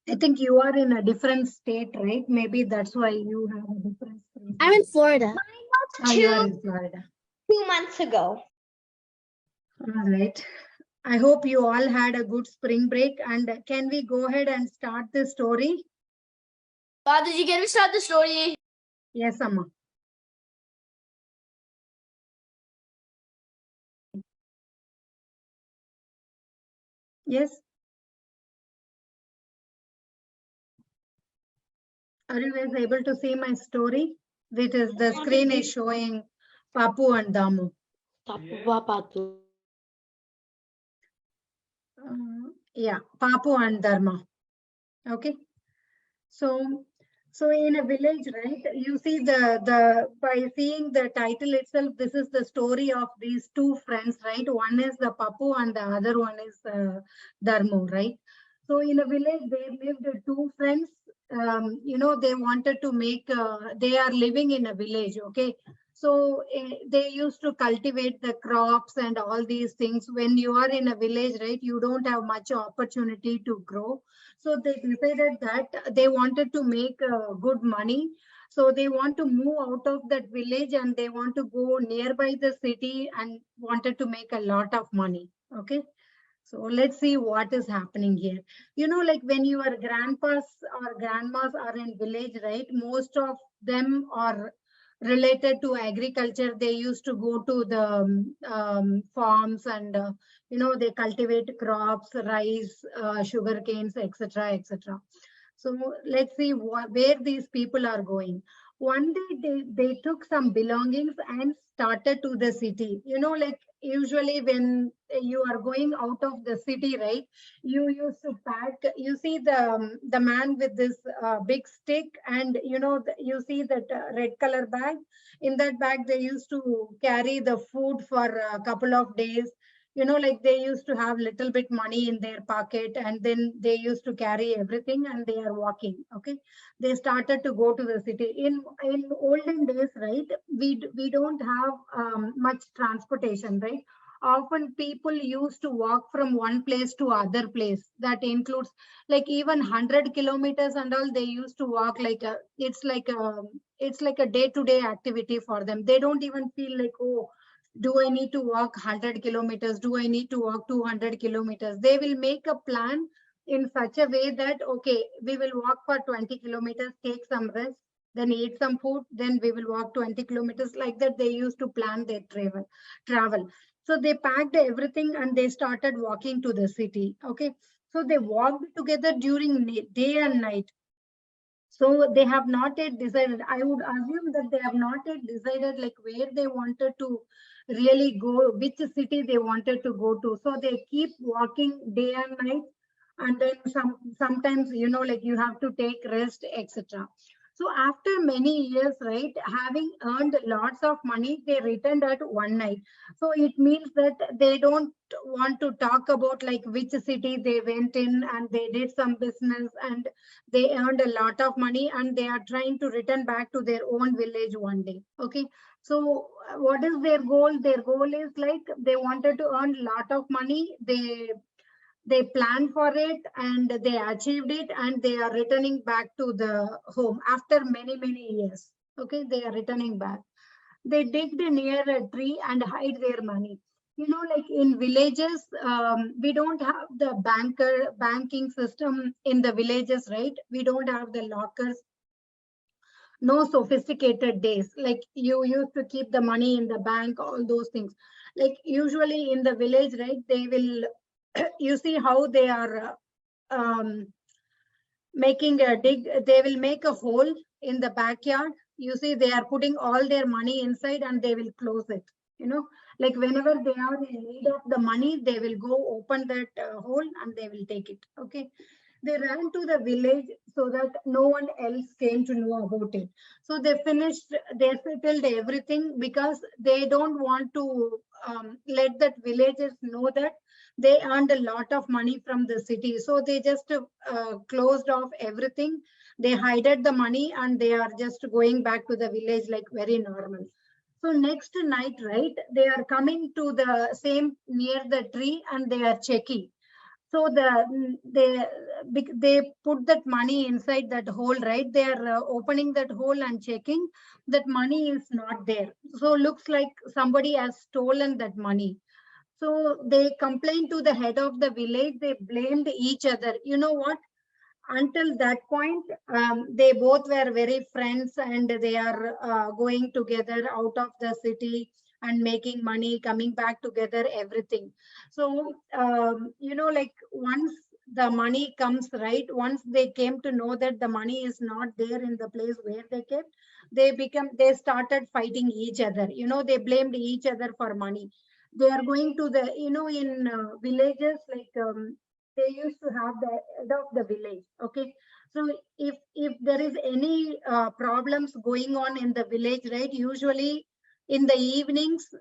S9: I think you are in a different state, right? Maybe that's why you have a different spring
S5: I'm in
S9: break.
S5: Florida.
S9: Oh, you are in Florida.
S4: 2 months ago.
S9: All right. I hope you all had a good spring break. And can we go ahead and start the story?
S2: Mataji, can we start the story?
S9: Yes, Amma. Yes. Are you guys able to see my story? Which is the screen is showing Papu and Damu. Yeah, Papu and Dharma. Okay. So So in a village, right, you see the by seeing the title itself, this is the story of these two friends, right? One is the Papu and the other one is Dharmu, right? So in a village, they lived two friends. They wanted to make. They are living in a village, okay? So they used to cultivate the crops and all these things. When you are in a village, right, you don't have much opportunity to grow. So they decided that they wanted to make good money. So they want to move out of that village and they want to go nearby the city and wanted to make a lot of money. Okay. So let's see what is happening here. Like when your grandpas or grandmas are in village, right? Most of them are related to agriculture. They used to go to the farms and they cultivate crops, rice, sugar canes, etc., etc. So let's see where these people are going. One day they took some belongings and started to the city. Like usually when you are going out of the city, right, you used to pack. You see the man with this big stick, and you see that red color bag. In that bag they used to carry the food for a couple of days. Like they used to have little bit money in their pocket, and then they used to carry everything and they are walking. Okay, they started to go to the city. In olden days, right, we don't have much transportation, right? Often people used to walk from one place to other place. That includes like even 100 kilometers and all. They used to walk like a day-to-day activity for them. They don't even feel like, oh, do I need to walk 100 kilometers? Do I need to walk 200 kilometers? They will make a plan in such a way that, okay, we will walk for 20 kilometers, take some rest, then eat some food, then we will walk 20 kilometers. Like that, they used to plan their travel. So they packed everything and they started walking to the city. Okay. So they walked together during day and night. So they have not yet decided. I would assume that they have not yet decided like where they wanted to really go, which city they wanted to go to. So they keep walking day and night, and then sometimes like you have to take rest, etc. So after many years, right, having earned lots of money, they returned at one night. So it means that they don't want to talk about like which city they went in and they did some business and they earned a lot of money and they are trying to return back to their own village one day. Okay. So what is their goal? Their goal is like they wanted to earn a lot of money. They planned for it and they achieved it, and they are returning back to the home after many years. Okay, they are returning back. They digged near a tree and hide their money. Like in villages, we don't have the banking system in the villages, right? We don't have the lockers, no sophisticated days. Like you used to keep the money in the bank, all those things. Like usually in the village, right, they will, you see how they are making a they will make a hole in the backyard. You see, they are putting all their money inside and they will close it. Like whenever they are in need of the money, they will go open that hole and they will take it. Okay. They ran to the village so that no one else came to know about it. So they settled everything because they don't want to let that villagers know that they earned a lot of money from the city. So they just closed off everything. They hided the money and they are just going back to the village like very normal. So next night, right, they are coming to the same near the tree and they are checking. So they put that money inside that hole, right? They are opening that hole and checking that money is not there. So looks like somebody has stolen that money. So they complained to the head of the village. They blamed each other. You know what? Until that point, they both were very friends and they are going together out of the city and making money, coming back together, everything. So, like once the money comes, right, once they came to know that the money is not there in the place where they kept, they started fighting each other. They blamed each other for money. They are going to the, in villages, like they used to have the head of the village. Okay, so if there is any problems going on in the village, right, usually in the evenings,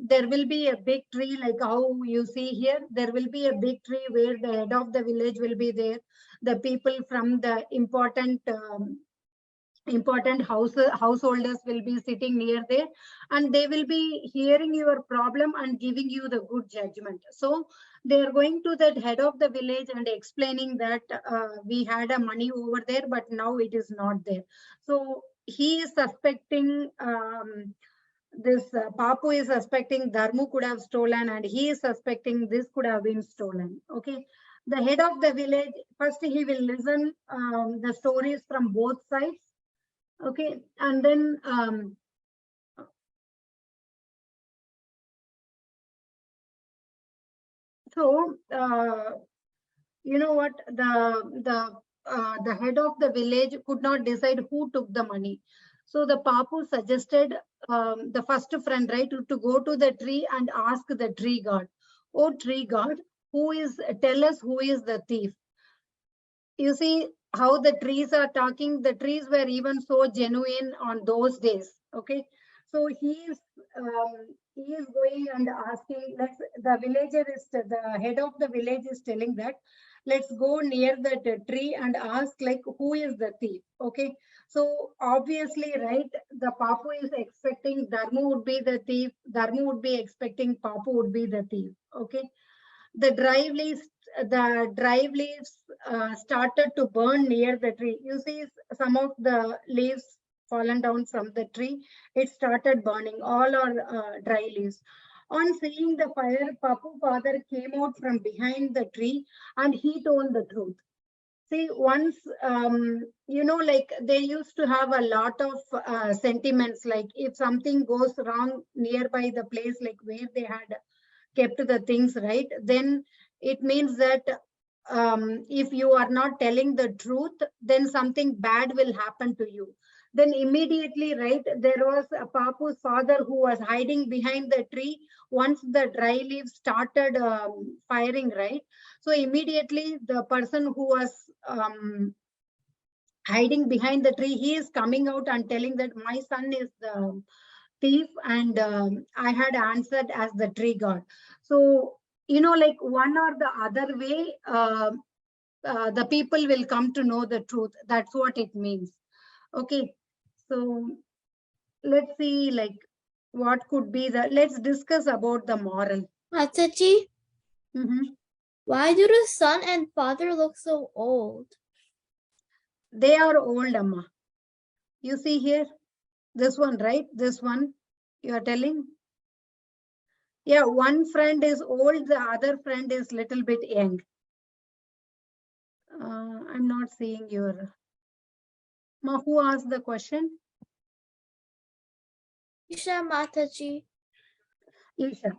S9: there will be a big tree, like how you see here. There will be a big tree where the head of the village will be there. The people from the important householders will be sitting near there, and they will be hearing your problem and giving you the good judgment. So they are going to that head of the village and explaining that we had a money over there, but now it is not there. So he is suspecting this Papu is suspecting Dharmu could have stolen, and he is suspecting this could have been stolen. Okay, the head of the village, first he will listen the stories from both sides. Okay, and then you know what, the head of the village could not decide who took the money. So the Papu suggested the first friend, right, to go to the tree and ask the tree god, "Oh tree god, tell us who is the thief." You see how the trees are talking. The trees were even so genuine on those days. Okay, so he is going and asking. The head of the village is telling that, let's go near the tree and ask, like, who is the thief. Okay, so obviously, right, the Papu is expecting Dharmu would be the thief. Dharmu would be expecting Papu would be the thief. Okay, the dry leaves started to burn near the tree. You see some of the leaves fallen down from the tree. It started burning. All are dry leaves. On seeing the fire, Papu father came out from behind the tree and he told the truth. See, once, you know, like they used to have a lot of sentiments, like if something goes wrong nearby the place, like where they had kept the things, right, then it means that if you are not telling the truth, then something bad will happen to you. Then immediately, right, there was a Papu's father who was hiding behind the tree once the dry leaves started firing, right? So immediately the person who was hiding behind the tree, he is coming out and telling that my son is the thief, and I had answered as the tree god. So, you know, like one or the other way, the people will come to know the truth. That's what it means. Okay, so let's see, like, what could be let's discuss about the moral.
S2: Mataji,
S9: Mhm.
S2: why do the son and father look so old?
S9: They are old, Amma. You see here, this one, right? This one, you are telling? Yeah, one friend is old, the other friend is little bit young. I'm not seeing your. Ma, who asked the question?
S2: Isha Mataji.
S9: Isha.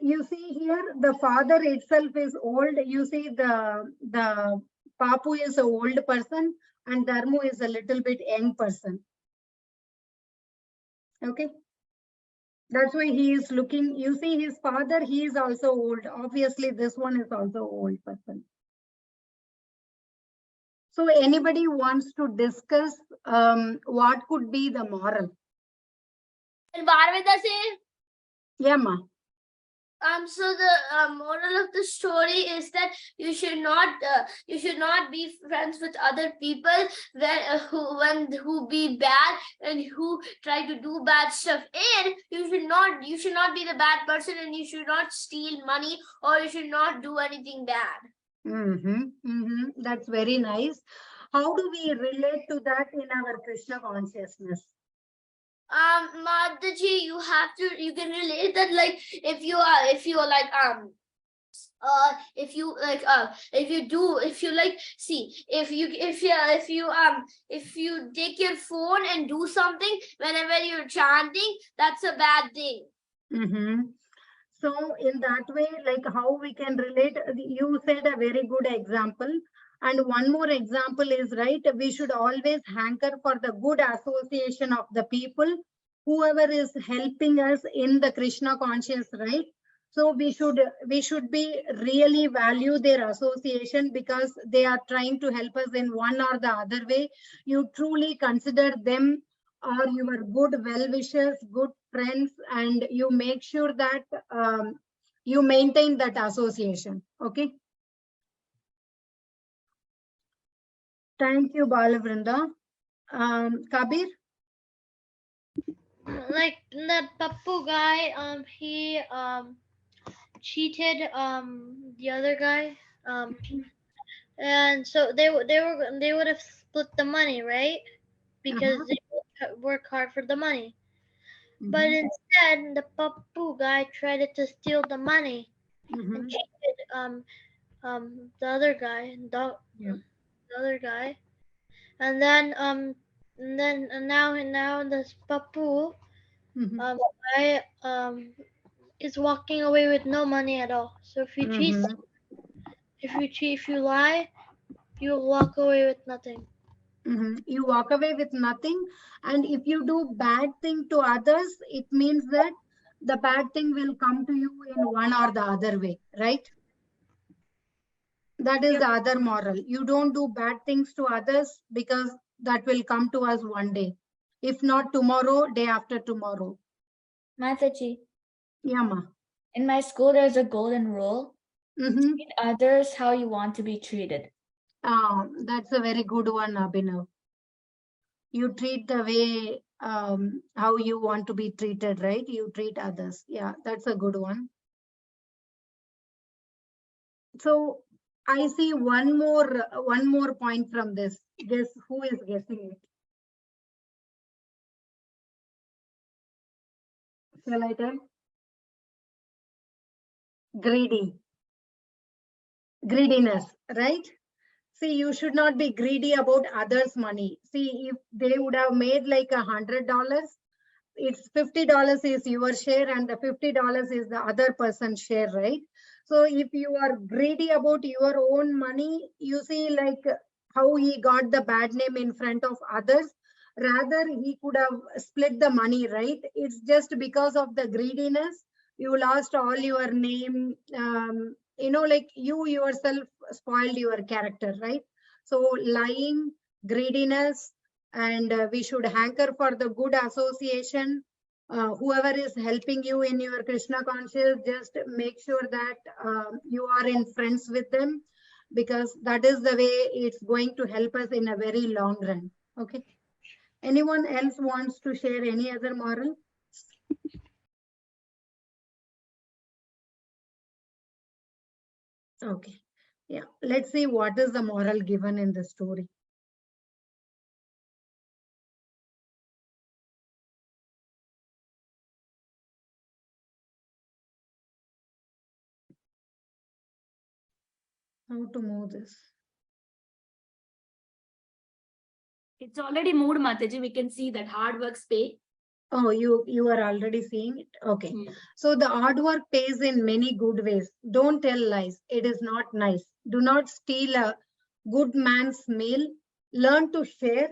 S9: You see here, the father itself is old. You see the Papu is an old person and Dharmu is a little bit young person. Okay. That's why he is looking. You see his father, he is also old. Obviously, this one is also old person. So anybody wants to discuss what could be the moral?
S2: And byRevathi?
S9: Yeah, ma.
S2: So the moral of the story is that you should not be friends with other people who be bad and who try to do bad stuff. And you should not be the bad person, and you should not steal money, or you should not do anything bad.
S9: That's very nice. How do we relate to that in our Krishna consciousness?
S2: Mataji, you can relate that, like, if you take your phone and do something whenever you're chanting, that's a bad thing.
S9: So in that way, like how we can relate, you said a very good example. And one more example is, right, we should always hanker for the good association of the people, whoever is helping us in the Krishna conscious, right? So we should be really value their association because they are trying to help us in one or the other way. You truly consider them or your good well-wishers, good friends, and you make sure that you maintain that association. Okay. Thank you, Balavrinda. Kabir?
S5: Like that Pappu guy, he cheated the other guy, and so they would have split the money, right? Because they both work hard for the money. But instead, the Pappu guy tried to steal the money and cheated the other guy, the other guy, and now this Pappu guy is walking away with no money at all. So if you cheat, if you lie, you walk away with nothing.
S9: You walk away with nothing, and if you do bad thing to others, it means that the bad thing will come to you in one or the other way, right? That is the other moral. You don't do bad things to others because that will come to us one day. If not tomorrow, day after tomorrow.
S6: Mataji,
S9: Yeah, ma.
S6: in my school, there's a golden rule. Treat others how you want to be treated.
S9: That's a very good one, Abhinav. You treat the way how you want to be treated, right? You treat others. Yeah, that's a good one. So I see one more point from this. Guess who is guessing it? Shall I tell? Greediness, right? See, you should not be greedy about others' money. See, if they would have made like $100, it's $50 is your share and the $50 is the other person's share, right? So if you are greedy about your own money, you see like how he got the bad name in front of others. Rather, he could have split the money, right? It's just because of the greediness, you lost all your name. Like you yourself spoiled your character, right? So lying, greediness, and we should hanker for the good association. Whoever is helping you in your Krishna conscious, just make sure that you are in friends with them, because that is the way it's going to help us in a very long run. Okay. Anyone else wants to share any other moral? Okay. Yeah. Let's see what is the moral given in the story. How to move this?
S3: It's already moved, Mataji. We can see that hard works pay.
S9: Oh, you are already seeing it. Okay. So the hard work pays in many good ways. Don't tell lies. It is not nice. Do not steal a good man's meal. Learn to share,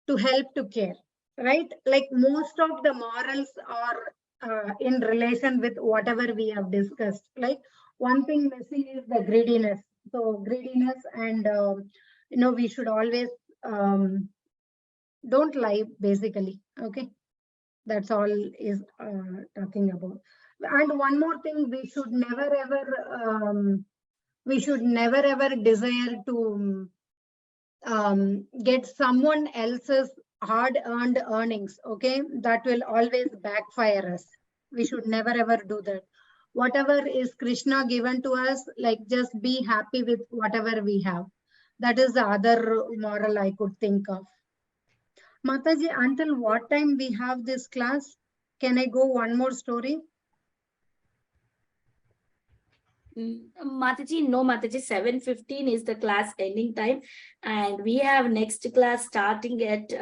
S9: to help, to care. Right? Like most of the morals are in relation with whatever we have discussed. Like one thing missing is the greediness. So greediness and we should always don't lie, basically. Okay. That's all is talking about. And one more thing, we should never ever desire to get someone else's hard-earned earnings. Okay, that will always backfire us. We should never ever do that. Whatever is Krishna given to us, like just be happy with whatever we have. That is the other moral I could think of. Mataji, until what time we have this class? Can I go one more story?
S3: Mataji, no, Mataji, 7:15 is the class ending time. And we have next class starting at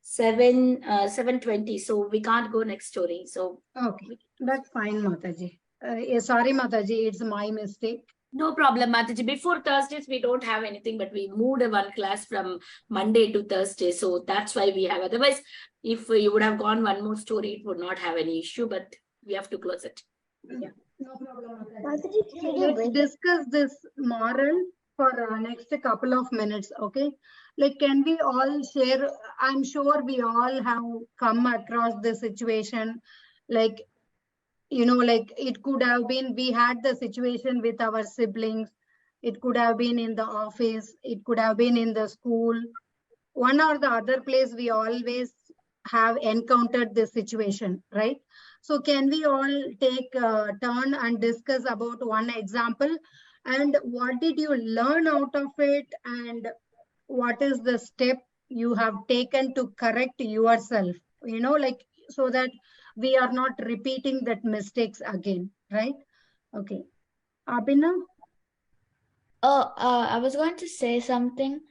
S3: 7:20. So we can't go next story. So
S9: okay, that's fine, Mataji. Sorry, Mataji, it's my mistake.
S3: No problem, Mataji. Before Thursdays, we don't have anything, but we moved one class from Monday to Thursday. So that's why we have. Otherwise, if you would have gone one more story, it would not have any issue, but we have to close it.
S9: Yeah. No problem.
S4: Mataji, can you
S9: Let's
S4: break it?
S9: discuss this moral for next couple of minutes, okay? Like, can we all share? I'm sure we all have come across this situation. Like, like it could have been, we had the situation with our siblings. It could have been in the office. It could have been in the school. One or the other place, we always have encountered this situation, right? So can we all take a turn and discuss about one example, and what did you learn out of it, and what is the step you have taken to correct yourself, like, so that we are not repeating that mistakes again, right? Okay, Abhinav.
S6: Oh, I was going to say something.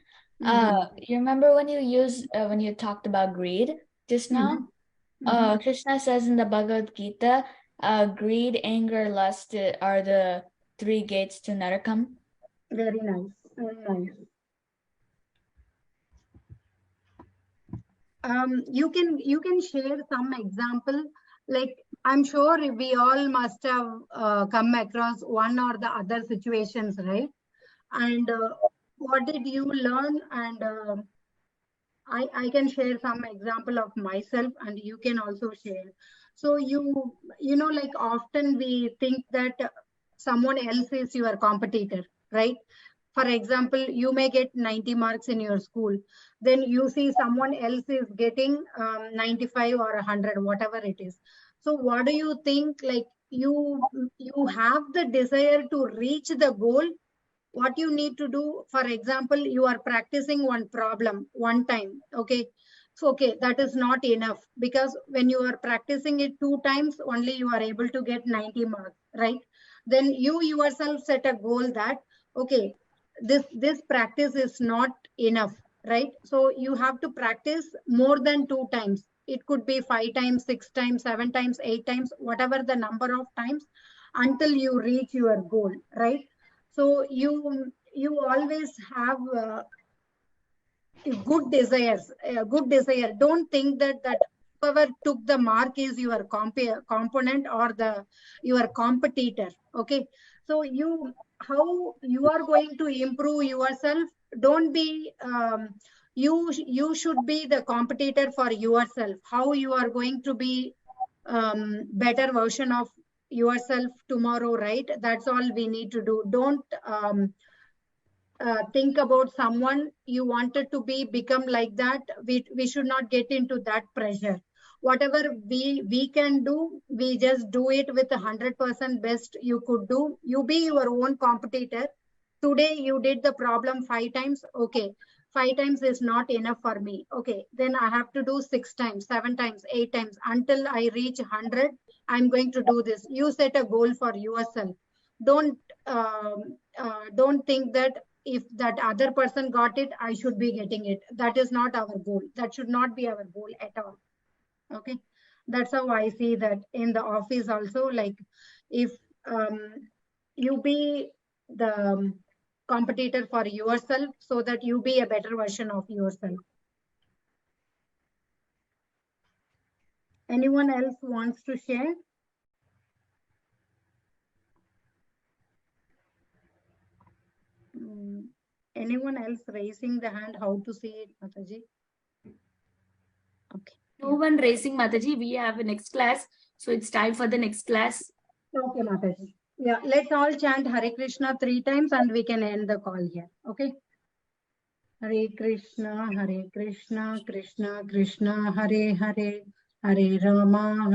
S9: Mhm.
S6: You remember when you talked about greed just now?
S9: Mhm.
S6: Krishna says in the Bhagavad Gita, greed, anger, lust are the 3 gates to Narakam.
S9: Very nice, very nice. You can share some example. Like, I'm sure we all must have come across one or the other situations, right? And what did you learn? And I can share some example of myself, and you can also share. So like, often we think that someone else is your competitor, right? For example, you may get 90 marks in your school, then you see someone else is getting 95 or 100, whatever it is. So what do you think? Like, you have the desire to reach the goal. What you need to do, for example, you are practicing one problem one time, okay? So okay, that is not enough, because when you are practicing it 2 times only, you are able to get 90 marks, right? Then you yourself set a goal that, okay, this practice is not enough, right? So you have to practice more than 2 times. It could be 5 times, 6 times, 7 times, 8 times, whatever the number of times, until you reach your goal, right? So you always have good desires, good desire. Don't think that whoever took the mark is your component, or your competitor, okay? So how you are going to improve yourself? Don't be you should be the competitor for yourself. How you are going to be better version of yourself tomorrow, right? That's all we need to do. Don't think about someone you wanted to become like that. We should not get into that pressure. Whatever we can do, we just do it with 100% best you could do. You be your own competitor. Today you did the problem 5 times, okay, 5 times is not enough for me, okay, then I have to do 6 times, 7 times, 8 times, until I reach 100. I'm going to do this. You set a goal for yourself. don't don't think that if that other person got it, I should be getting it. That is not our goal. That should not be our goal at all, okay? That's how I see that in the office also. Like, if um, you be the competitor for yourself, so that you be a better version of yourself. Anyone else wants to share? Anyone else raising the hand? How to see it, Mataji? Okay.
S3: No one raising, Mataji. We have a next class. So it's time for the next class.
S9: Okay, Mataji. Yeah, let's all chant Hare Krishna 3 times and we can end the call here. Okay. Hare Krishna, Krishna Krishna, Hare Hare, Hare Rama,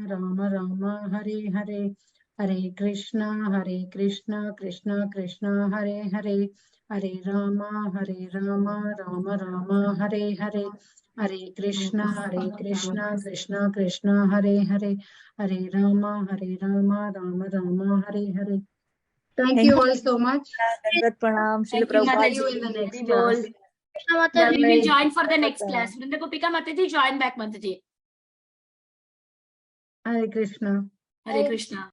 S9: Rama Rama, Hare Hare, Hare Krishna, Krishna Krishna, Hare Hare, Hare Rama, Rama Rama, Hare Hare, Hare Krishna, Krishna Krishna, Hare Hare, Hare Rama, Rama Rama, Hare Hare. Thank you all so much.
S3: Thank you,
S9: See you in the next class.
S3: Yeah, we will join for the next class. Vrinda Gopika Mataji, join back, Mataji.
S9: Hare Krishna.
S3: Hare Krishna.